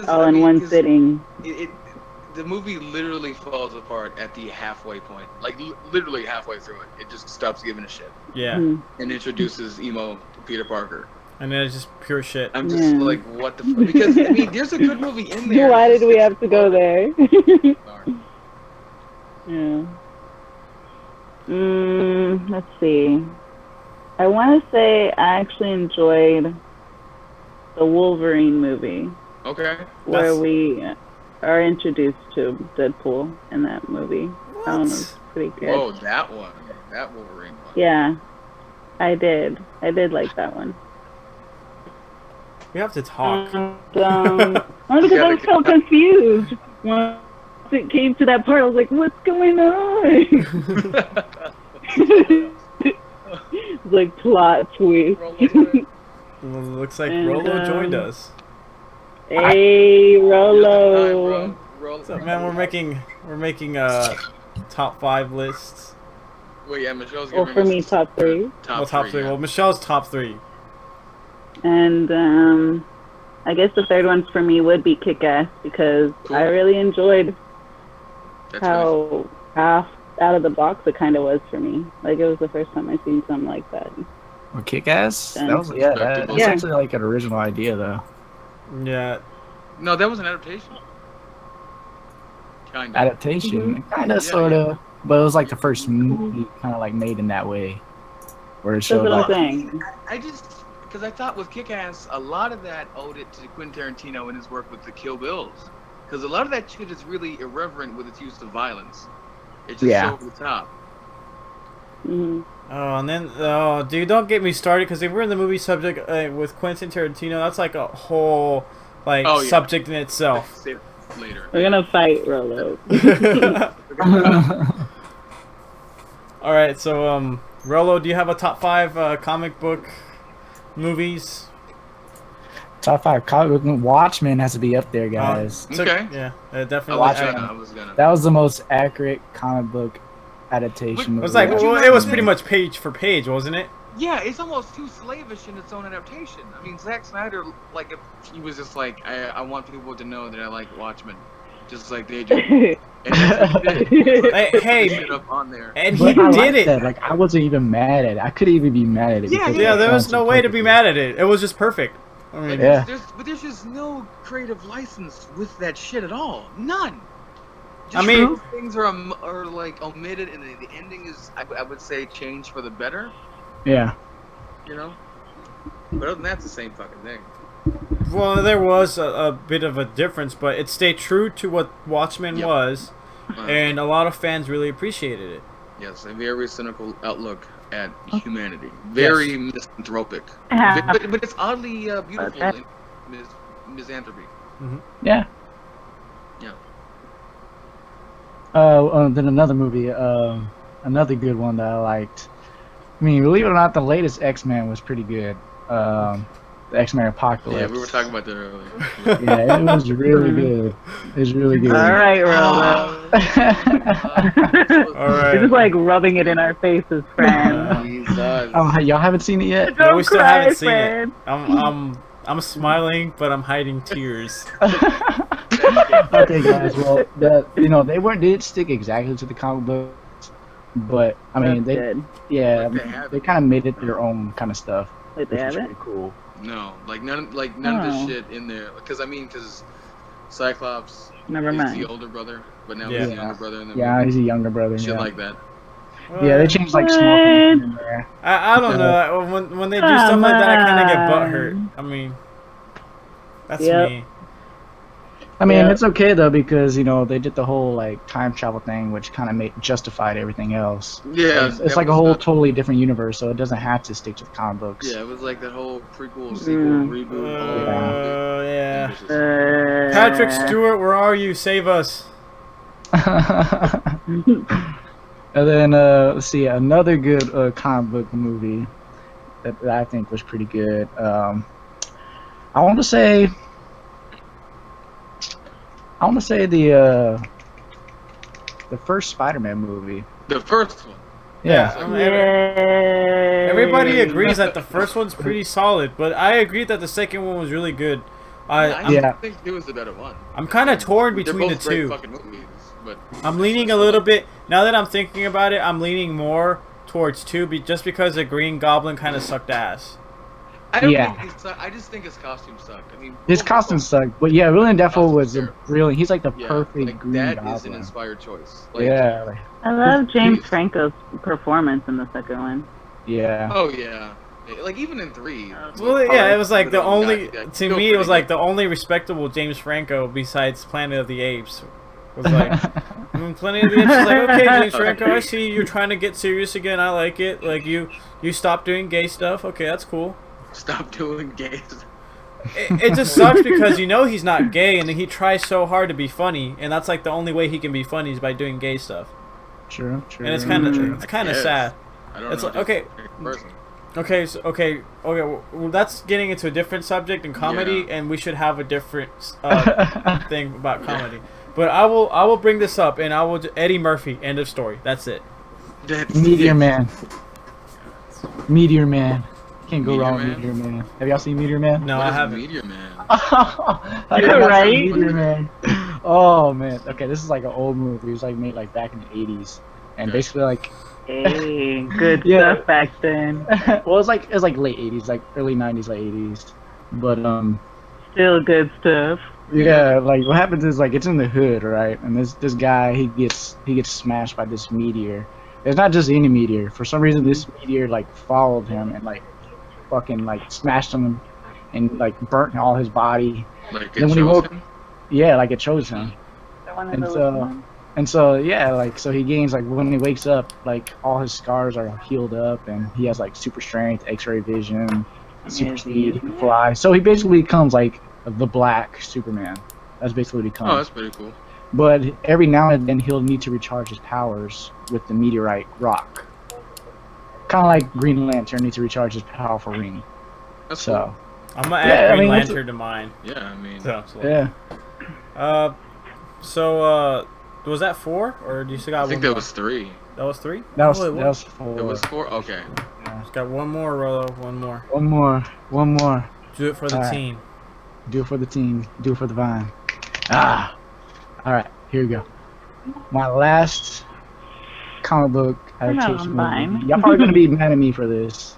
all in one sitting. The movie literally falls apart at the halfway point. Like literally halfway through it, it just stops giving a shit. Yeah. And introduces emo Peter Parker. And then it's just pure shit. I'm just like, what the fuck? Because I mean, there's a good movie in there. Why did we have to go there? Yeah. Let's see. I want to say I actually enjoyed the Wolverine movie. Okay. Where we are introduced to Deadpool in that movie. What? That one was pretty good. Oh, that one. That Wolverine one. Yeah. I did like that one. We have to talk. Only because I was so confused. Once it came to that part, I was like, what's going on? It's like plot twist. Looks like Rolo joined us. Hey, Rolo. What's up, man? We're making top 5 lists. Wait, yeah, Michelle's giving Well, for me, top 3. Top 3. Yeah. Well, Michelle's top 3. And I guess the third one for me would be Kick-Ass because I really enjoyed how half out of the box it kind of was for me. Like it was the first time I seen something like that. Well, Kick-Ass? That was that's actually like an original idea though. Yeah. No, that was an adaptation. Kind of. Adaptation, kind of, sort of, but it was like the first movie kind of like made in that way, where it showed like. I just because I thought with Kick-Ass, a lot of that owed it to Quentin Tarantino and his work with the Kill Bills, because a lot of that shit is really irreverent with its use of violence. It's just so over the top. Mm-hmm. Oh, and then, dude, don't get me started, because if we're in the movie subject with Quentin Tarantino, that's like a whole, subject in itself. Later. We're gonna fight, Rolo. Alright, so, Rolo, do you have a top 5 comic book movies? Top 5 comic book. Watchmen has to be up there, guys. Okay. Yeah, definitely. Watchmen. That was the most accurate comic book adaptation. It was like, it was pretty much page for page, wasn't it? Yeah, it's almost too slavish in its own adaptation. I mean, Zack Snyder, like, if he was just like, I want people to know that I like Watchmen, just like they do. And that's what he did. Hey, up on there. And he did it. That. Like, I wasn't even mad at it. I couldn't even be mad at it. Yeah, there was no way to be mad at it. It was just perfect. I mean, but there's just no creative license with that shit at all. None. I mean, things are like omitted, and the ending is, I would say, changed for the better. Yeah. You know? But other than that, it's the same fucking thing. Well, there was a bit of a difference, but it stayed true to what Watchmen was, and a lot of fans really appreciated it. Yes, a very cynical outlook at humanity. Very misanthropic. But it's oddly beautiful in misanthropy. Mm-hmm. Yeah. Yeah. Then another movie, another good one that I liked. I mean, believe it or not, the latest X-Men was pretty good. The X-Men Apocalypse. Yeah, we were talking about that earlier. Yeah, it was really good. It was really good. All right, Rolo. All right. It's just like rubbing it in our faces, friend. Oh, y'all haven't seen it yet? Don't we still cry, haven't seen friend. it. I'm smiling, but I'm hiding tears. Okay, guys. Well, they didn't stick exactly to the comic books, But I mean, That's they good. yeah, Like, they have they it. kind of made it their own kind of stuff, Wait, they which was have it? pretty cool. No, none of this Oh. shit in there. Because Cyclops Never is mind. the older brother, but now Yeah. he's the younger brother in the Yeah, movie. he's a younger brother. Shit Yeah, like that. yeah, they changed like small things in there. I don't know. When they do stuff like that, I kind of get butthurt. I mean, that's Yep. me. I mean, Yeah. it's okay though because they did the whole like time travel thing, which kind of made justified everything else. Yeah, It's that like a was whole not- totally different universe, so it doesn't have to stick to the comic books. Yeah, it was like that whole prequel, sequel, reboot, all Yeah. and it was just- Patrick Stewart, where are you? Save us. And then let's see, another good comic book movie that I think was pretty good. I want to say the first Spider-Man movie. the first one. Yeah. Yay. Everybody agrees that the first one's pretty solid, but I agree that the second one was really good. I think it was the better one. I'm kind of torn They're between the both great two. fucking movies, but I'm leaning a little bit, now that I'm thinking about it, I'm leaning more towards 2 just because the Green Goblin kind of sucked ass. I don't Yeah. think he sucked. I just think his costume sucked. I mean, His costume sucked, but yeah, Willem Dafoe was a brilliant. He's like the Yeah, perfect like, Green that Goblin. is an inspired choice. Like, Yeah, like, I love James Franco's performance in the second one. yeah. Oh yeah. Like even in 3. Well, yeah, it was like the Guy- only, guy- to still me, it was pretty like the only respectable James Franco besides Planet of the Apes. Was like, Planet of the Apes was like, okay, James Franco, I see you're trying to get serious again. I like it. Like you stopped doing gay stuff. Okay, that's cool. Stop doing gays. It just sucks because he's not gay, and he tries so hard to be funny, and that's like the only way he can be funny is by doing gay stuff. True. And it's kind of Yes. sad. I don't It's know. like, okay. Okay. Well, that's getting into a different subject in comedy, and we should have a different thing about comedy. But I will bring this up, and I will Eddie Murphy. End of story. That's it. Meteor Man. Meteor Man. Can't go Meteor wrong with Man? Meteor Man. Have y'all seen Meteor Man? No, What I is haven't. Meteor Man? Have You're y'all right. seen Meteor Man? Oh man. Okay, this is like an old movie. It was like made like back in the 80s, and Okay. basically like Hey, good Yeah. stuff back then. well, it was like late 80s, like early 90s, late 80s. But Still good stuff. yeah, like what happens is like it's in the hood, right? And this guy he gets smashed by this meteor. It's not just any meteor. For some reason, this meteor like followed him and like fucking like smashed him and like burnt all his body. Like Then it when he shows woke- him? Yeah, like it chose him. And so yeah, like so he gains like when he wakes up, like all his scars are healed up, and he has like super strength, X-ray vision, super speed, he can fly. So he basically becomes like the Black Superman. That's basically what he becomes. Oh, that's pretty cool. But every now and then he'll need to recharge his powers with the meteorite rock. Kind of like Green Lantern needs to recharge his powerful ring. That's So I'm gonna Yeah, add I Green mean, that's Lantern to mine. cool. Yeah, I mean, So, yeah, was that 4, or do you still got I one think more? that was 3. That was 3? that was Oh, it that was 4. It was 4. Okay. Just got one more, Rolo. One more. One more. Do it for the All right. team. Do it for the team. Do it for the vine. Ah. All right, here we go. My last comic book We're not adaptation on Vine. movie. Y'all probably gonna be mad at me for this,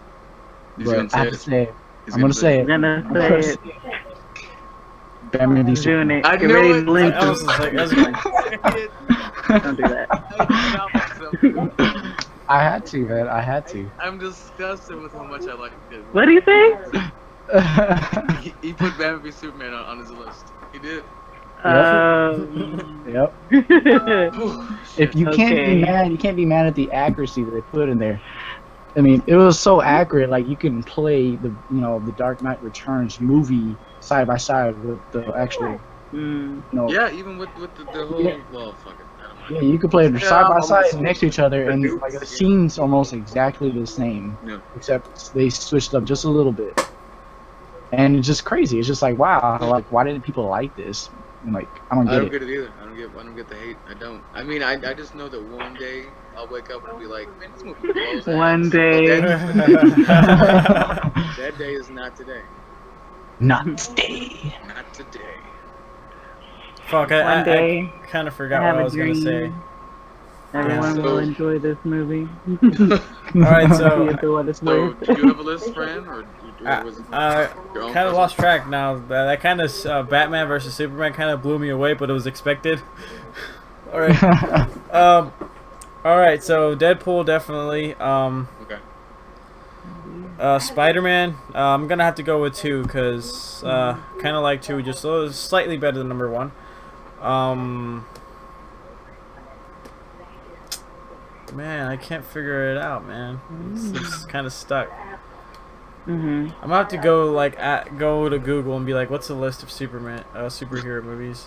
He's gonna but I say have to it. say it. He's I'm gonna say it. Gonna I'm gonna say say it. Batman v Doing Superman. it. I Get knew ready it. to link That was them. just like, Don't do that. I had to, man. I had to. I'm disgusted with how much I like it. What do you say? He put Batman v Superman on his list. He did. Yep. If you can't Okay. be mad, you can't be mad at the accuracy that they put in there. I mean, it was so accurate. Like you can play the Dark Knight Returns movie side by side with the actual, Mm. Yeah, even with the whole. Yeah. Well, fuck it. I don't Yeah, mind. you could play it Yeah, side by I'm side almost- next to each other, and like the scenes almost exactly the same, Yeah. except they switched up just a little bit. And it's just crazy. It's just like, wow, like why didn't people like this? And like, I don't I get don't it. get it either. I don't get the hate. I don't. I mean, I just know that one day I'll wake up and I'll be like, man, this movie blows One ass." day. But that day is not today. Not today. Not today. Fuck, One day, I kind of I forgot have what I a was gonna say. dream. Everyone will enjoy this movie. All right, so do you have a list, Fran, or was it your own kind of person? lost track now. That kind of Batman versus Superman kind of blew me away, but it was expected. All right. All right. So Deadpool definitely. Okay. Spider-Man. I'm gonna have to go with 2 because kind of like 2, just slightly better than number 1. Man, I can't figure it out, man. It's kind of stuck. I'm gonna have to go go to Google and be like, what's the list of superhero movies?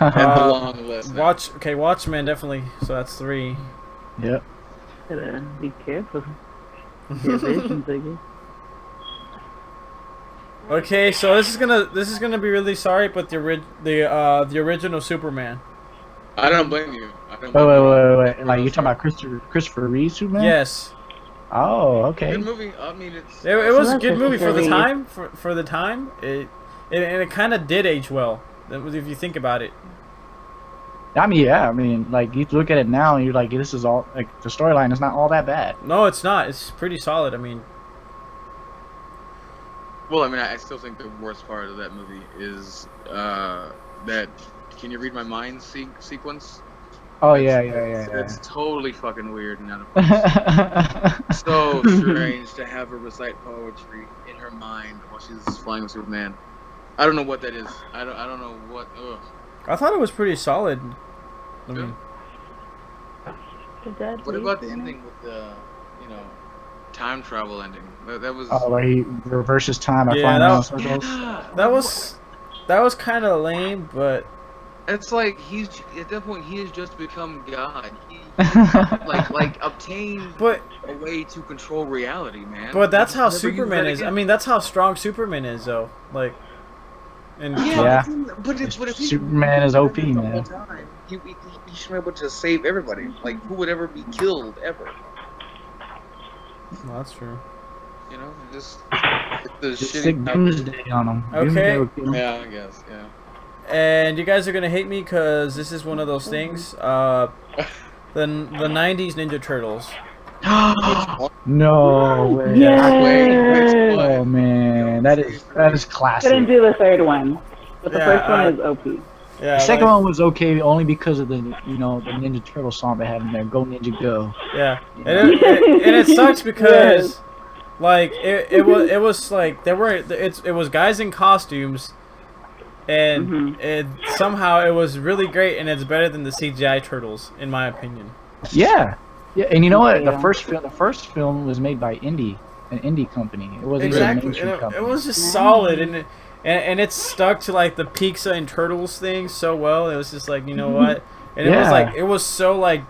Long list. Watchmen definitely. So that's 3. Yep. Gotta be careful. Your visions, I guess. Okay, so this is gonna be really sorry, but the original Superman. I don't blame you. I don't blame you. Wait. Like you talking about Christopher Reeve Superman? Yes. Oh, okay. Good movie. I mean, it was a good movie for the time. For the time, it kind of did age well. If you think about it. I mean, yeah. I mean, like you look at it now, and you're like, this is all like the storyline is not all that bad. No, it's not. It's pretty solid. I mean. Well, I mean, I still think the worst part of that movie is that "Can you read my mind" sequence. Oh yeah. It's totally fucking weird and out of place. So strange to have her recite poetry in her mind while she's flying with Superman. I don't know what that is. I don't know what. Ugh. I thought it was pretty solid. I mean, what about the ending with the, time travel ending? That was. Oh, where he reverses time by flying around in circles. That was kind of lame, but. It's like he's at that point he has just become God. He like obtained a way to control reality, man. But that's how Superman is. I mean, that's how strong Superman is, though. Like, and but if Superman is OP, man. He should be able to save everybody. Like, who would ever be killed ever? Well, that's true. Just stick Doomsday on him. Okay. Yeah, I guess. Yeah. And you guys are gonna hate me because this is one of those things. The 90s Ninja Turtles. No way. Yes. Oh man, that is classic. Couldn't do the third one, but the first one is OP. Yeah. The second one was okay only because of the the Ninja Turtle song they had in there, "Go Ninja Go." Yeah, and it sucks because like it was like it was guys in costumes. And somehow it was really great, and it's better than the CGI turtles, in my opinion. Yeah, and you know what? The first film was made by an indie company. It wasn't really a mainstream company. It was just solid, and it stuck to like the Pizza and Turtles thing so well. It was just like, you know what? And it was so like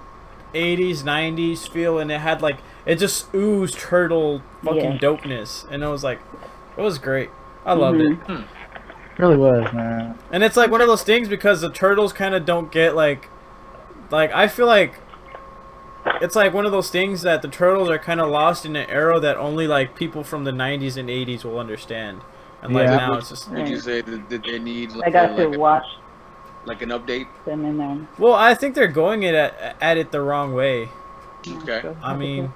80s, 90s feel, and it had like it just oozed turtle fucking dopeness, and it was great. I loved it. Really was, man. And it's like one of those things because the turtles kind of don't get like I feel like it's like one of those things that the turtles are kind of lost in an era that only like people from the 90s and 80s will understand. And like now it's just. Would you say that they need I got to watch like an update? them in there. Well, I think they're going at it the wrong way. Okay. I mean,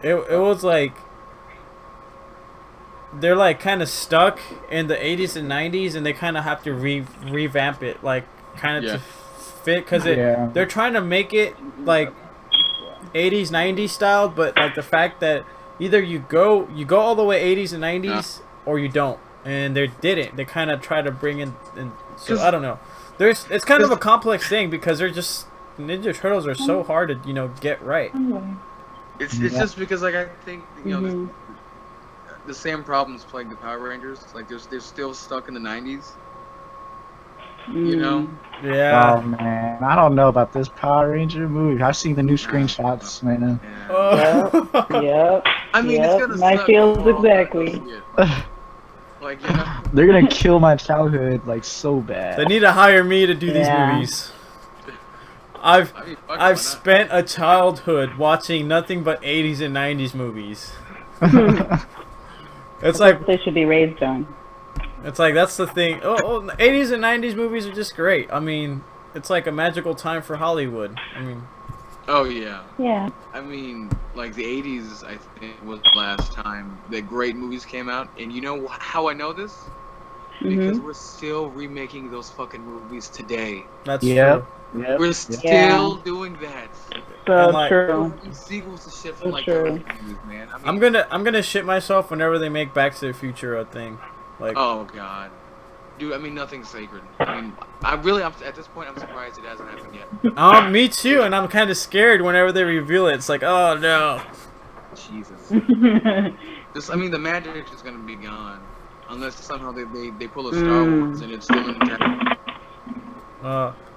it was like. They're like kind of stuck in the 80s and 90s, and they kind of have to revamp it, like kind of to fit, because they're trying to make it like 80s 90s style, but like the fact that either you go all the way 80s and 90s or you don't, and they didn't. They kind of try to bring in, so I don't know. It's kind of a complex thing because they're just Ninja Turtles are so hard to get right. It's just because like I think the same problems plague the Power Rangers. Like they're still stuck in the 90s. Yeah. Oh man, I don't know about this Power Ranger movie. I've seen the new screenshots, man. Yep. I mean, it's gonna my suck feels exactly. Like they're gonna kill my childhood like so bad. They need to hire me to do these movies. I've spent a childhood watching nothing but 80s and 90s movies. It's like they should be raised on. It's like that's the thing. 80s and 90s movies are just great. I mean, it's like a magical time for Hollywood. I mean, Oh yeah. Yeah. I mean, like the '80s, I think was the last time that great movies came out. And you know how I know this? Because Mhm. we're still remaking those fucking movies today. That's Yep. true. Yep. We're Yep. Yeah. still doing that. And So like, Still true. doing sequels to shit from So like the true. early movies, man. I I'm mean, gonna shit myself whenever they make Back to the Future a thing. Like, oh god, dude. I mean, nothing's sacred. I mean, I'm at this point. I'm surprised it hasn't happened yet. me too, and I'm kind of scared whenever they reveal it. It's like, oh no. Jesus. Just, I mean, the magic is gonna be gone unless somehow they pull a Star Wars and it's still intact.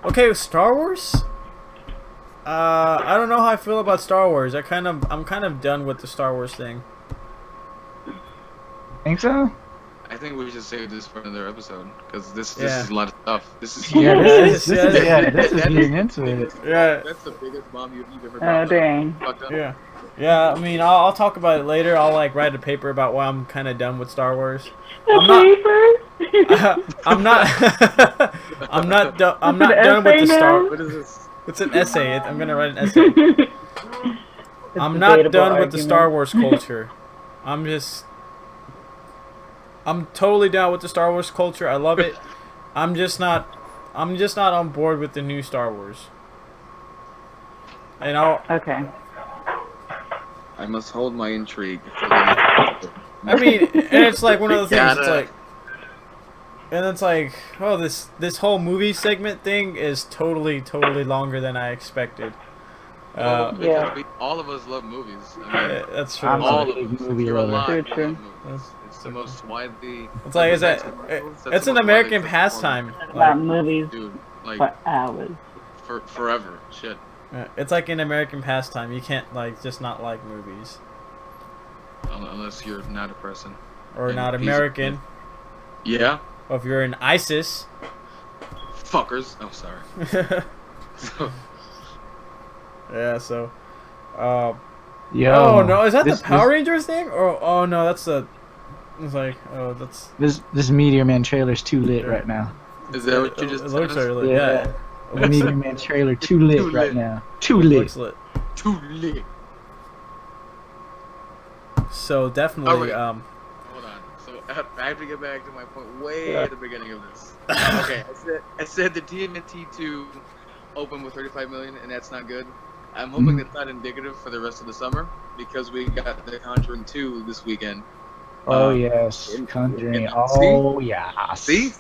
Okay, Star Wars. I don't know how I feel about Star Wars. I'm kind of done with the Star Wars thing. Think so? I think we should save this for another episode because this Yeah. is a lot of stuff. This is Yeah, This this is- is yeah, this is that getting is- into it. Yeah. That's the biggest bomb you've ever Oh dropped. dang. Fucked up. Yeah, yeah. I mean, I'll talk about it later. I'll like write a paper about why I'm kind of done with Star Wars. I'm not. I'm not. I'm not. I'm not It's an done with the essay Star. now? What is this? It's an essay. I'm gonna write an essay. I'm not done with the Star Wars culture. I'm totally down with the Star Wars culture. I love it. I'm just not on board with the new Star Wars. And Okay. I must hold my intrigue. I mean, and it's like one of the things. It's Gotta- like, and it's like, oh, this whole movie segment thing is totally longer than I expected. Well, because Yeah. all of us love movies. I mean, That's true. I'm all a of big us. movie If you're lover. alive, True, you love true. movies. It's the most widely. It's like, is that? That's It's the an most American widely pastime. About Like, movies Dude, like for hours. for forever. Shit. it's like an American pastime. You can't like just not like movies Unless you're not a person. or And not a piece of American. Yeah. Or if you're in ISIS. Fuckers. Oh, sorry. Yeah. So. Yo, Oh no! Is that this, the Power Rangers thing? Or oh no, that's the. It's like that's. This Meteor Man trailer's too lit Yeah. right now. Is that what you It just looks said? really Yeah. yeah. The Meteor Man trailer too lit Too right lit. now. Too It lit. looks lit. Too lit. So definitely Alright. Hold on. So I have to get back to my point way at the beginning of this. Okay, I said the TMNT 2 opened with 35 million, and that's not good. I'm hoping that's not indicative for the rest of the summer because we got The Conjuring 2 this weekend. Oh yes, and- Conjuring. and- Oh yeah. See?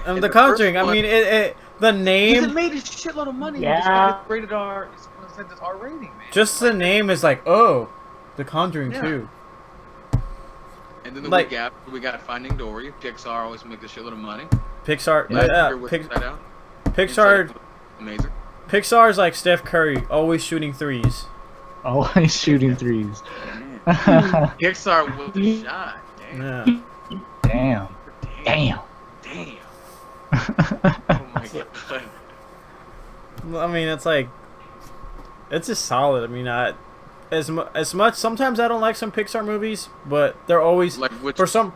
And The the Conjuring. first I one- mean, the Because it name, made a shitload of money. Yeah. It's rated R. It's said this R rating, man. just the name is like, oh, The Conjuring Yeah. 2. And then the like- week after, we got Finding Dory. Pixar always makes a shitload of money. Pixar. Yeah. Last Yeah. year was Inside Out. Pixar. Inside Out was amazing. Pixar is like Steph Curry, always shooting threes. Always shooting threes. Pixar was the shot. Damn. Yeah. Damn. Damn. Oh my god. I mean, it's like, it's just solid. I mean, as much. Sometimes I don't like some Pixar movies, but they're always Like which for some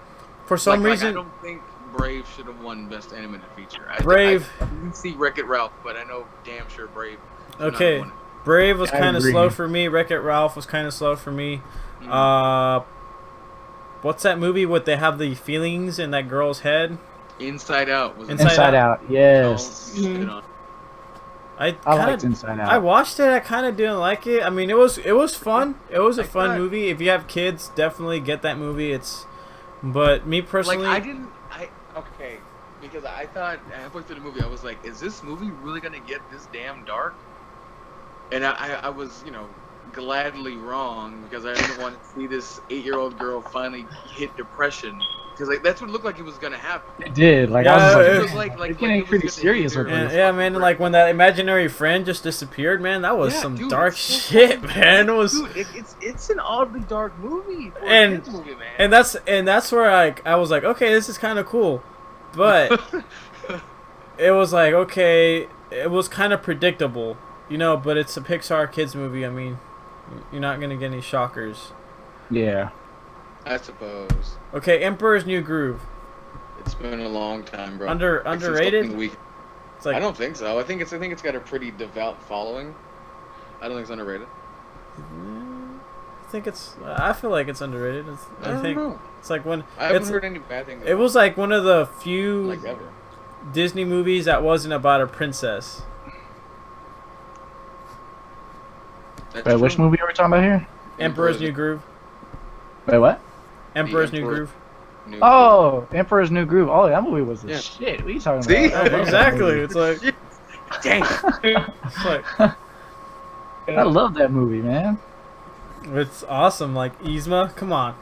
like, reason. I don't think Brave should have won Best Animated Feature. Brave- I didn't see Wreck-It Ralph, but I know damn sure Brave. should not Okay, have won it. Brave was I kind of agree. slow for me. Wreck-It Ralph was kind of slow for me. Mm. What's that movie with they have the feelings in that girl's head? Inside Out was Inside Out. Yes. Don't shit on it. I I liked kind of Inside Out. I watched it. I kind of didn't like it. I mean, it was fun. It was a Like fun that. movie. If you have kids, definitely get that movie. But me personally, Like okay, because I thought halfway through the movie I was like, is this movie really gonna get this damn dark? And I was, gladly wrong because I didn't want to see this 8-year-old girl finally hit depression because like that's what it looked like it was gonna happen. It did. Like Yeah, I was it like, was they're getting pretty serious with and, this. yeah, man. Like when that imaginary friend just disappeared, man, that was Yeah, some dude, dark it's so shit, fucking man. It was. Dude, it's an oddly dark movie for And- a kids movie, man. And that's where I was like, okay, this is kind of cool, but it was like, okay, it was kind of predictable, but it's a Pixar kids movie. I mean, you're not gonna get any shockers. Yeah. I suppose Okay, Emperor's New Groove, it's been a long time, bro. underrated. Week. It's like I don't think so. I think it's got a pretty devout following. I don't think it's underrated. I think I feel like it's underrated. I don't know. It's like when I haven't heard any bad things. It was like one of the few like ever. Disney movies that wasn't about a princess. That's Wait, true. which movie are we talking about here? Emperor's New Groove. Wait, what? Emperor's New Groove. Oh, Emperor's New Groove. Oh, that movie was the Yeah. shit. What are you talking See? about? I love that Exactly. movie. It's like Dang. it's like I love that movie, man. it's awesome. Like Yzma, come on.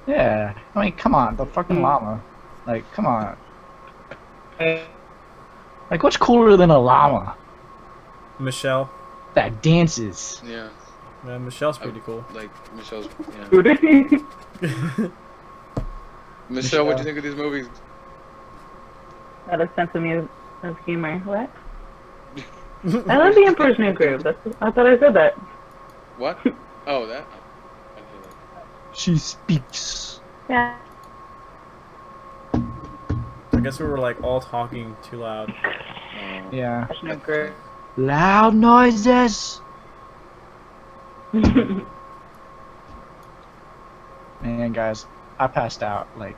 Yeah. I mean, come on, the fucking llama. Like, come on. Like, what's cooler than a llama Michelle. that dances? Yeah. Yeah, Michelle's pretty cool. Like Michelle's. Yeah. Michelle, what do you think of these movies? Got a sense of humor. What? I love the Emperor's New Groove. I thought I said that. What? Oh, that. I didn't hear that. She speaks. Yeah. I guess we were like all talking too loud. Yeah. New Groove. Loud noises. Man, guys, I passed out. Like,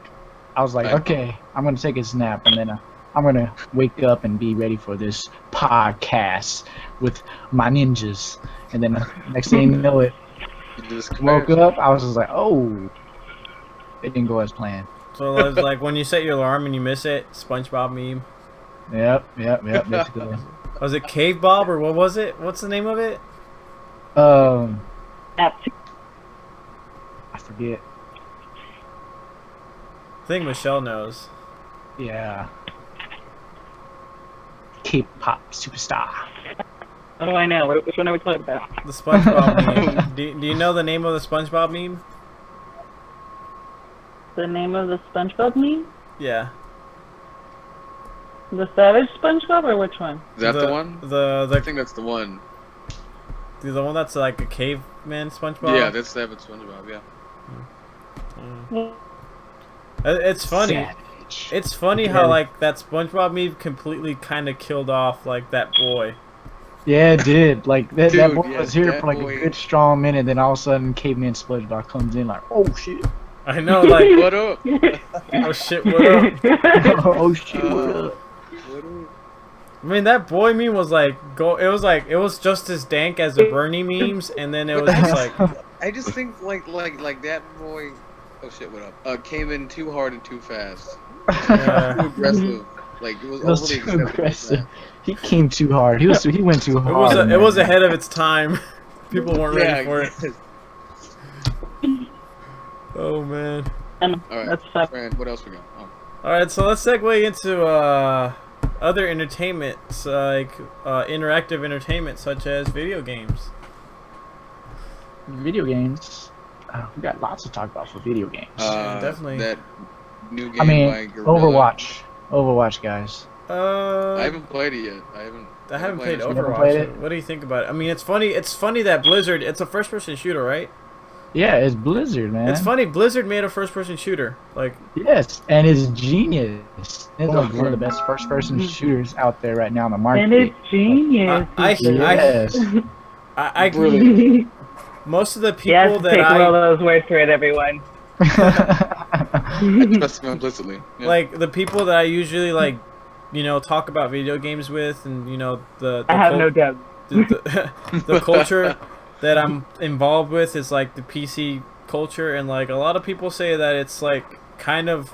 I was like, okay, I'm gonna take a nap, and then I'm gonna wake up and be ready for this podcast with my ninjas. And then next thing you know, it You just woke up. I was just like, oh, it didn't go as planned. So it was like when you set your alarm and you miss it, SpongeBob meme. Yep. Basically. Was it Cave Bob or what was it? What's the name of it? I forget. I think Michelle knows. Yeah. K-pop superstar. What do I know? Which one are we talking about? The SpongeBob meme. Do you know the name of the SpongeBob meme? The name of the SpongeBob meme? Yeah. The Savage SpongeBob or which one? Is that the one? I The think that's the one. one that's like a caveman SpongeBob. Yeah, that's Savage SpongeBob. Yeah. It's funny. Savage. It's funny how like that SpongeBob meme completely kind of killed off like that boy. Yeah, it did. Like that Dude, boy yeah, was here that for like boy- a good strong minute, then all of a sudden Caveman SpongeBob comes in like, oh shit. I know, like What up? oh shit, what up? Oh shit, what up? What up? I mean, that boy meme was like it was just as dank as the Bernie memes, and then it was just like I just think like that boy. Oh shit! What up? Came in too hard and too fast. Too aggressive. Like it was It was overly too aggressive. He came too hard. He went too it hard. was ahead of its time. People weren't ready for it. Oh man. All right, That's fun. Fran, what else we got? Oh. All right, so let's segue into other entertainments like interactive entertainment such as video games. Video games. We got lots to talk about for video games. Definitely. That new game I mean, by Guerrilla. Overwatch, guys. I haven't played it yet. I haven't played it. Overwatch. played it? What do you think about it? I mean, it's funny. It's funny that Blizzard. It's a first-person shooter, right? Yeah, it's Blizzard, man. It's funny. Blizzard made a first-person shooter. Like, Yes, and it's genius. It's like one of the best first-person shooters out there right now on the market. And it's genius. Yes. I Brilliant. most of the You have people to that take all I those words for it, everyone. I trust him implicitly. Yeah. like, the people that I usually like, you know, talk about video games with, and you know, the I have no doubt. the culture that I'm involved with is like the PC culture, and like a lot of people say that it's like kind of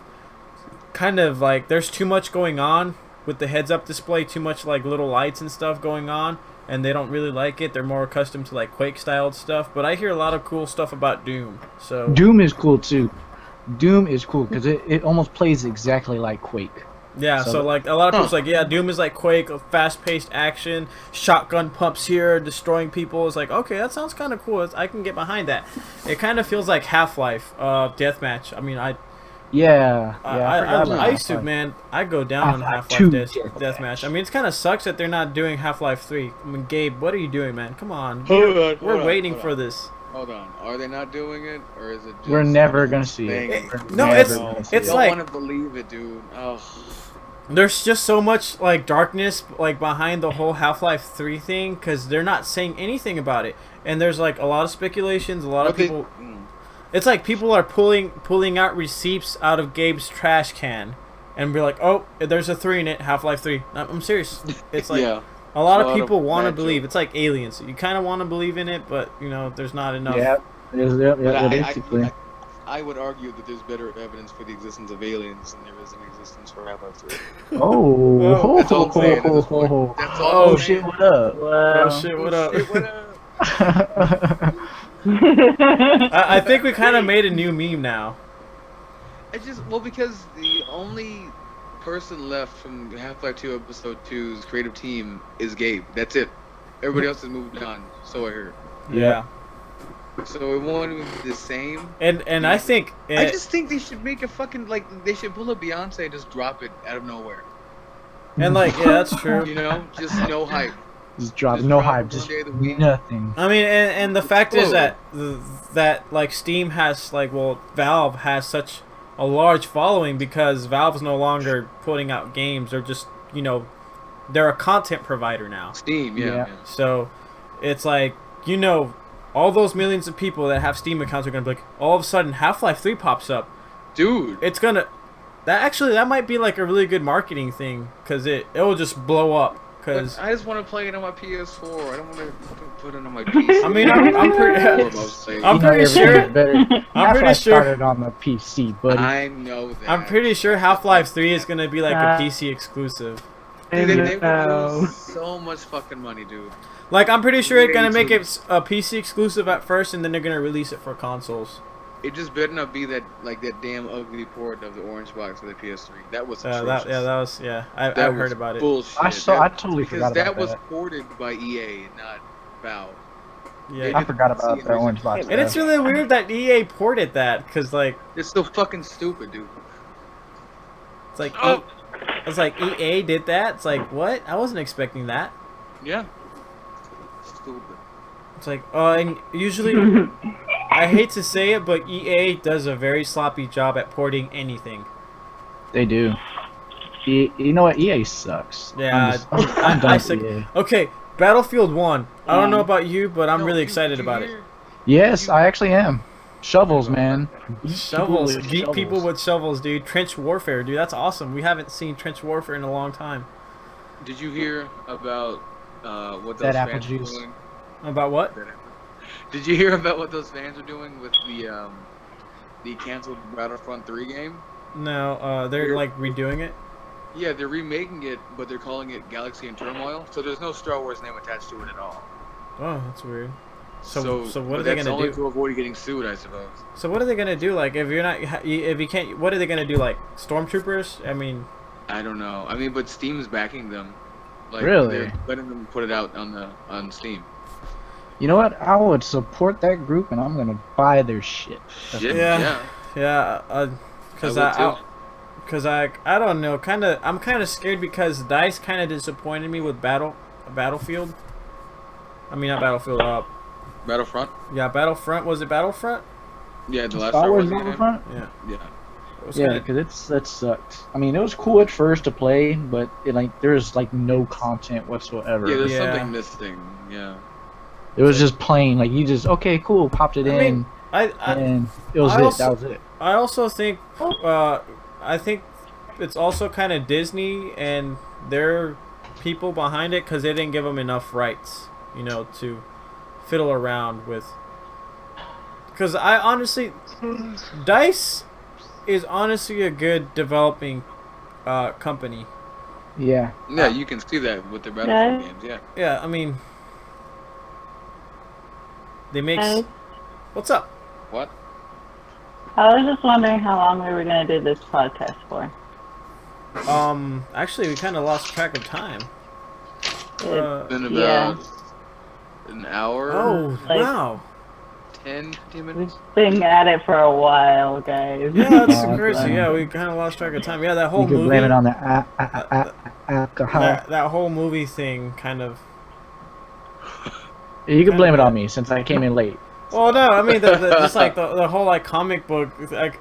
like there's too much going on with the heads-up display, too much like little lights and stuff going on, and they don't really like it. They're more accustomed to like Quake-styled stuff, but I hear a lot of cool stuff about Doom. So Doom is cool too. Doom is cool because it almost plays exactly like Quake. yeah, so like a lot of people's like, yeah, Doom is like Quake, fast-paced action, shotgun pumps here, destroying people. It's like, okay, that sounds kind of cool. I can get behind that. It kind of feels like Half-Life, deathmatch. I mean, I used to, man. I go down on Half-Life Half-Life 2 deathmatch. I mean, it's kind of sucks that they're not doing Half-Life 3. I mean, Gabe, what are you doing, man? Come on, we're waiting for this. Hold on. Are they not doing it, or is it just... We're never gonna see Dang it. it. We're No, never it's- gonna see it's I it. don't like- want to believe it, dude. Oh. there's just so much like darkness like behind the whole Half-Life 3 thing because they're not saying anything about it, and there's like a lot of speculations, a lot of people. It's like people are pulling out receipts out of Gabe's trash can, and be like, "Oh, there's a 3 in it, Half-Life 3." I'm serious. It's like a lot of people want to believe. It's like Aliens. You kind of want to believe in it, but you know, there's not enough. Yeah, basically. I would argue that there's better evidence for the existence of aliens than there is an existence for Half-Life 3. Oh, That's all I'm saying at this point. That's all oh I'm shit! saying. What up? Oh shit! What up? Shit, what up? I think we kind of made a new meme now. Because the only person left from Half-Life 2 Episode 2's creative team is Gabe. That's it. Everybody else has moved on. So I heard. Yeah. So it won't be the same. And I think I just think they should make a fucking they should pull a Beyonce and just drop it out of nowhere. and like that's true. You know, just no hype. Just drop no hype, just nothing. I mean, and the fact is that like Steam has Valve has such a large following because Valve's no longer putting out games. They're just they're a content provider now. Steam, yeah. So it's like all those millions of people that have Steam accounts are gonna be like, all of a sudden Half-Life 3 pops up. Dude, It's gonna that might be like a really good marketing thing because it will just blow up. Cause I just want to play it on my PS4. I don't want to put it on my PC. I mean, I'm pretty sure. I'm pretty sure started on the PC, buddy. I know that. I'm pretty sure Half-Life 3 is gonna be like a PC exclusive. Dude, they would lose so much fucking money, dude. Like, I'm pretty sure they're gonna make it a PC exclusive at first, and then they're gonna release it for consoles. It just better not be that damn ugly port of the orange box for the PS3. That was atrocious. I've heard about it. Bullshit. I totally forgot about that. Because that was ported by EA, not Valve. Yeah, I forgot about the orange box. And it's really weird that EA ported that, cause like it's so fucking stupid, dude. It's like it's like EA did that. It's like what? I wasn't expecting that. Yeah. Stupid. It's like and usually. I hate to say it, but EA does a very sloppy job at porting anything. They do. You know what? EA sucks. Yeah, I'm done with EA. Okay, Battlefield 1. I don't know about you, but I'm really excited about it. Yes, I actually am. Shovels, man. Shovels. Beat people with shovels, dude. Trench warfare, dude. That's awesome. We haven't seen trench warfare in a long time. Did you hear about what those that apple fans juice. were doing? About what? Did you hear about what those fans are doing with the canceled Battlefront 3 game? No, they're like redoing it. Yeah, they're remaking it, but they're calling it Galaxy in Turmoil. So there's no Star Wars name attached to it at all. Oh, that's weird. So what are they gonna That's only do? to avoid getting sued, I suppose. So what are they gonna do? Like, if you can't, what are they gonna do? Like stormtroopers? I mean, I don't know. I mean, but Steam's backing them. Like, Really? They're letting them put it out on Steam. You know what? I would support that group, and I'm gonna buy their shit. yeah. Because I don't know. I'm kind of scared because DICE kind of disappointed me with Battlefield. I mean, not Battlefield. Battlefront. Yeah, Battlefront. Was it Battlefront? Yeah, the last Star Wars Battlefront. Yeah. Yeah, because that sucked. I mean, it was cool at first to play, but there's no content whatsoever. Yeah, there's something missing. Yeah. It was just plain you just cool, popped it in, and it was that was it. I also think I think it's also kind of Disney and their people behind it because they didn't give them enough rights, to fiddle around with. Because I honestly, DICE is honestly a good developing company. Yeah. Yeah, you can see that with the Battlefield games. Yeah. Yeah, I mean, they make. What's up? What? I was just wondering how long we were gonna do this podcast for. Actually, we kind of lost track of time. It's been about an hour. Oh, wow. 10, 15 minutes. We've been at it for a while, guys. Yeah, that's crazy. Yeah, we kind of lost track of time. Yeah, that whole you could movie. blame it on the alcohol. That whole movie thing kind of. You can blame it on me since I came in late. Well, no, I mean just the whole comic book.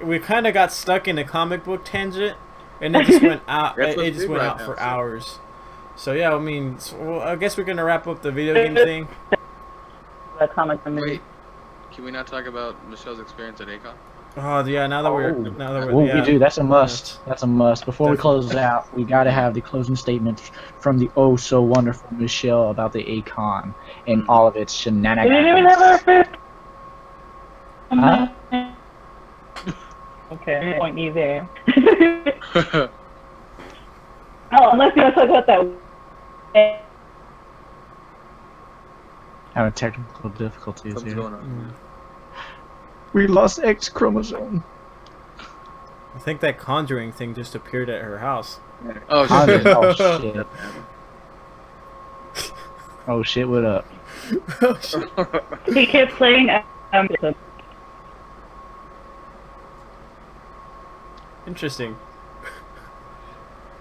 We kind of got stuck in a comic book tangent, and it just went out. That's It what's just big went right out now, for so. hours. So yeah, I mean, well, I guess we're gonna wrap up the video game thing. The comic for me. Wait, can we not talk about Michelle's experience at Akon? Oh yeah, now that we're Well, yeah. we do. That's a must. That's a must. Before we close out, we got to have the closing statements from the oh so wonderful Michelle about the Akon and all of its We shenanigans. didn't even have our first. Huh? Okay, point you there. Oh, unless you want to talk about that. Having technical difficulties Something's here. going on. We lost X chromosome. I think that conjuring thing just appeared at her house. Oh Conjuring. shit. Oh shit. Oh shit. What up? He kept playing. Interesting.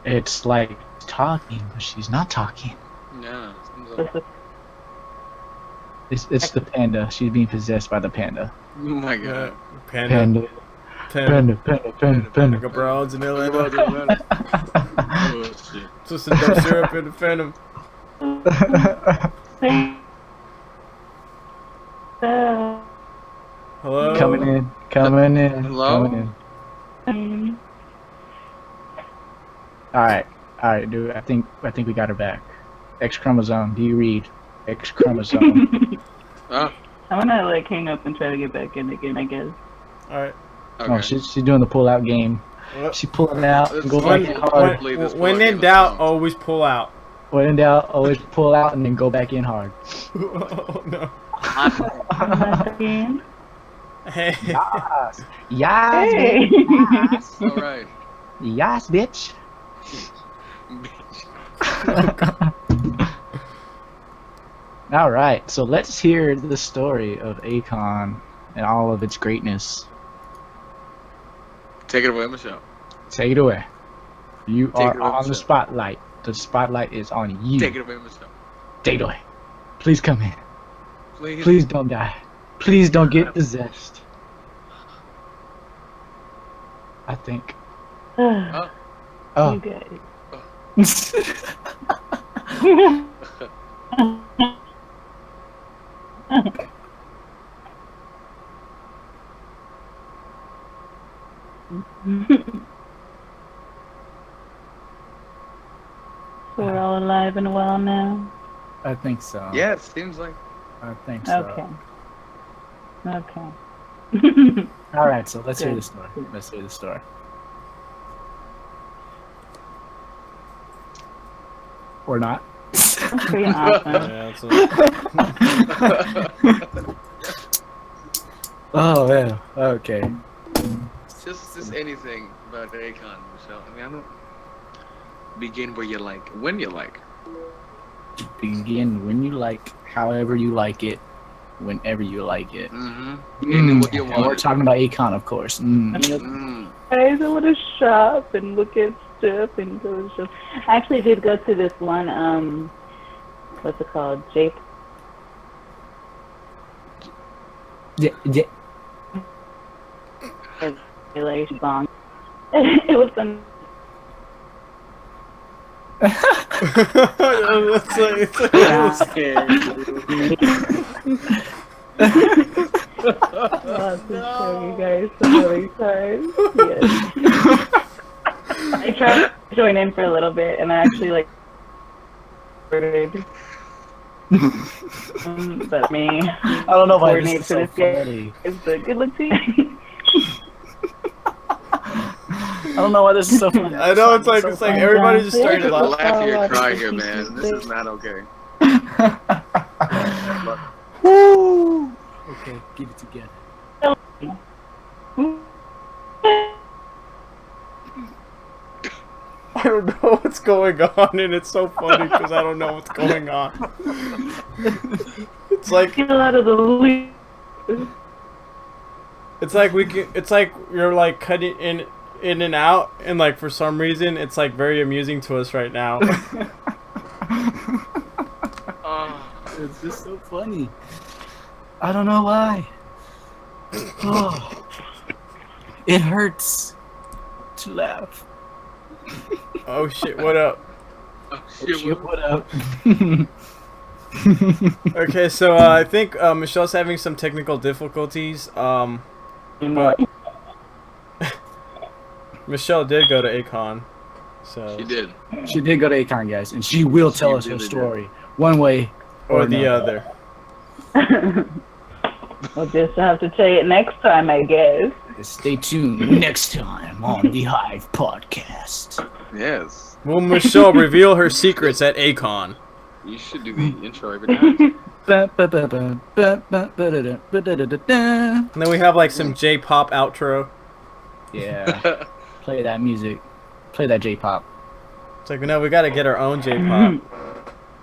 It's like talking, but she's not talking. Yeah. something's up. It's the panda. She's being possessed by the panda. Oh my god. Panda. Panda. Panda. Like bronze and Oh shit. Just some dumb syrup in the phantom. Hello. Coming in. Hello? Coming in. All right, dude. I think we got her back. X chromosome. Do you read? X chromosome. Oh, I'm gonna like hang up and try to get back in again, I guess. All right. okay. Oh, she's doing the pull out game. She's pulling out and go back in hard. When in doubt, always pull out. When in doubt, always pull out and then go back in hard. Oh no. Again. Hey. Yes. Yes, Hey. bitch. Yes. All right. Yes, bitch. All right, so let's hear the story of Akon and all of its greatness. Take it away, Michelle. Take it away. You Take it are away, on the Michelle. spotlight. The spotlight is on you. Take it away, Michelle. Take it away. Please come in. Please. Please don't die. Please don't get possessed. I think. Oh. Oh. You guys. So we're all alive and well now? I think so. Yeah, it seems like. I think so. Okay. All right, so let's hear Good. the story. Let's hear the story. Or not. That's pretty awesome. Yeah, that's Oh yeah. Okay. Just anything about Akon, Michelle. I mean, I don't begin where you like, when you like. Begin when you like, however you like it, whenever you like it. Mm-hmm. And what you And we're want. talking about Akon, of course. Guys, I want to shop and look at stuff and go to shop. I actually did go to this one, what's it called? Yeah. Bong. It was some. it's like I'll have to show you guys some other time. Yes. I tried to join in for a little bit, and I actually like ordered. But me, I don't know why this coordinate is for so this game funny. is the good look to you. I don't know why this is so funny. I know it's like everybody just started Just laughing. laugh or cry here, man. This is not okay. Woo! Okay, get it together. I don't know what's going on, and it's so funny because I don't know what's going on. It's like Get out of the loop. it's like it's like you're like cutting in and out, and like for some reason it's like very amusing to us right now. It's just so funny. I don't know why. Oh, it hurts to laugh. Oh shit, what up? Oh, Shit, what up? Okay, so I think Michelle's having some technical difficulties. But Michelle did go to Akon, so She did. She did go to Akon, guys, and she will tell us her really did. story one way or the another. other. We'll just have to tell it next time, I guess. Stay tuned next time on the Hive podcast. Yes. Will Michelle reveal her secrets at Akon? You should do the intro every time. And then we have like some J-pop outro. Yeah, play that music. Play that J-pop. It's like, no, we gotta get our own J-pop.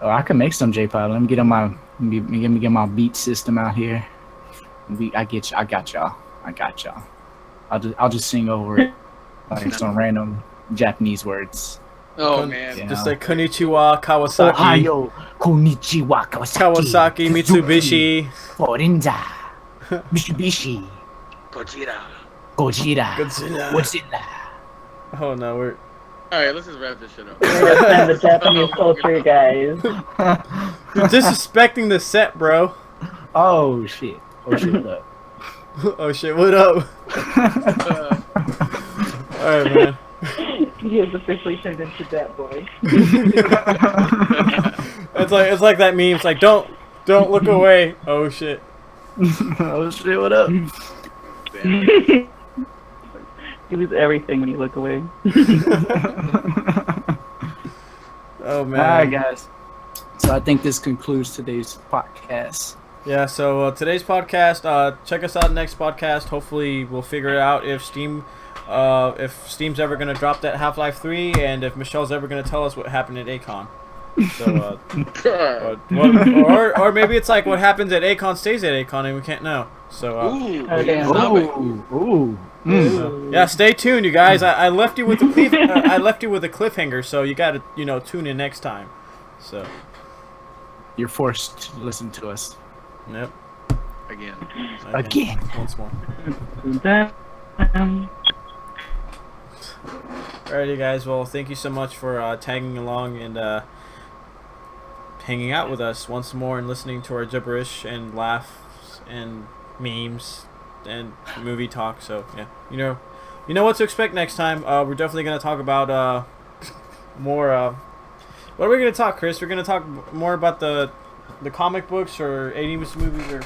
Oh, I can make some J-pop. Let me get on my let me get my beat system out here. I got y'all. I'll just sing over it like some random Japanese words. Oh man. Yeah. Just like Konnichiwa, Kawasaki, Ohio, konnichiwa, Kawasaki, Mitsubishi, Forinza, Mitsubishi, Gojira. Gojira, Godzilla. Godzilla. Oh no, we're Alright, let's just wrap this shit up. Understand the Japanese culture, guys. you're disrespecting the set, bro. Oh shit! Oh shit! What up? Oh shit, what up? Alright, man. He has officially turned into that boy. It's like that meme. It's like don't look away. Oh shit. Oh shit! What up? Damn. He was everything when you look away. Oh man. All right, guys. So I think this concludes today's podcast. Yeah, so today's podcast, check us out next podcast. Hopefully we'll figure it out if Steam's ever going to drop that Half-Life 3 and if Michelle's ever going to tell us what happened at Akon. So, or maybe it's like what happens at Akon stays at Akon and we can't know. So, Ooh, Oh, damn. stop it. Ooh. yeah, stay tuned, you guys. I left you with the I left you with a cliffhanger, so you got to, tune in next time. So, You're forced to listen to us yep. Again. again. Once more. Um, Alrighty, guys. Well, thank you so much for tagging along and hanging out with us once more and listening to our gibberish and laughs and memes and movie talk. So yeah, you know what to expect next time. We're definitely gonna talk about more. What are we gonna talk, Chris? We're gonna talk more about the comic books or 80s movies or.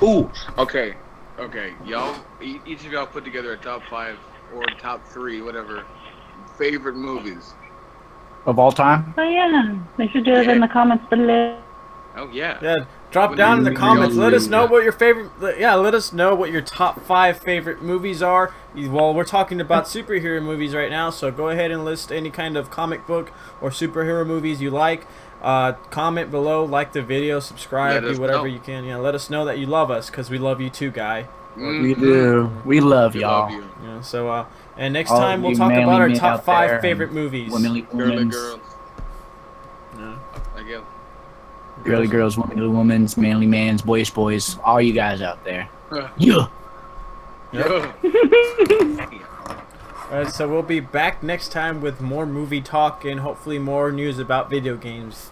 Ooh. Okay. Y'all, each of y'all put together a top 5 or top 3, whatever, favorite movies. Of all time? oh yeah, make sure to do it in the comments below. Oh yeah. Yeah, drop What down in do the you comments. all Let us do? know what your favorite. Let us know what your top 5 favorite movies are. Well, we're talking about superhero movies right now, so go ahead and list any kind of comic book or superhero movies you like. Comment below, like the video, subscribe, Let us do whatever know. you can. Yeah, let us know that you love us because we love you too, guy. We do. We love We y'all. love you. Yeah. So, and next All time we'll you talk manly about our men top out there 5 and favorite movies. Womanly Girly women's, girls. Yeah. I guess. girly girls, womanly women's, manly mans, boyish boys, all you guys out there. Yeah. Alright, so we'll be back next time with more movie talk and hopefully more news about video games.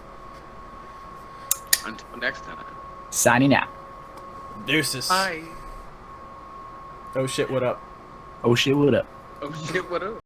Until next time. Signing out. Deuces. Bye. Oh shit, what up? Oh shit, what up? Oh shit, what up?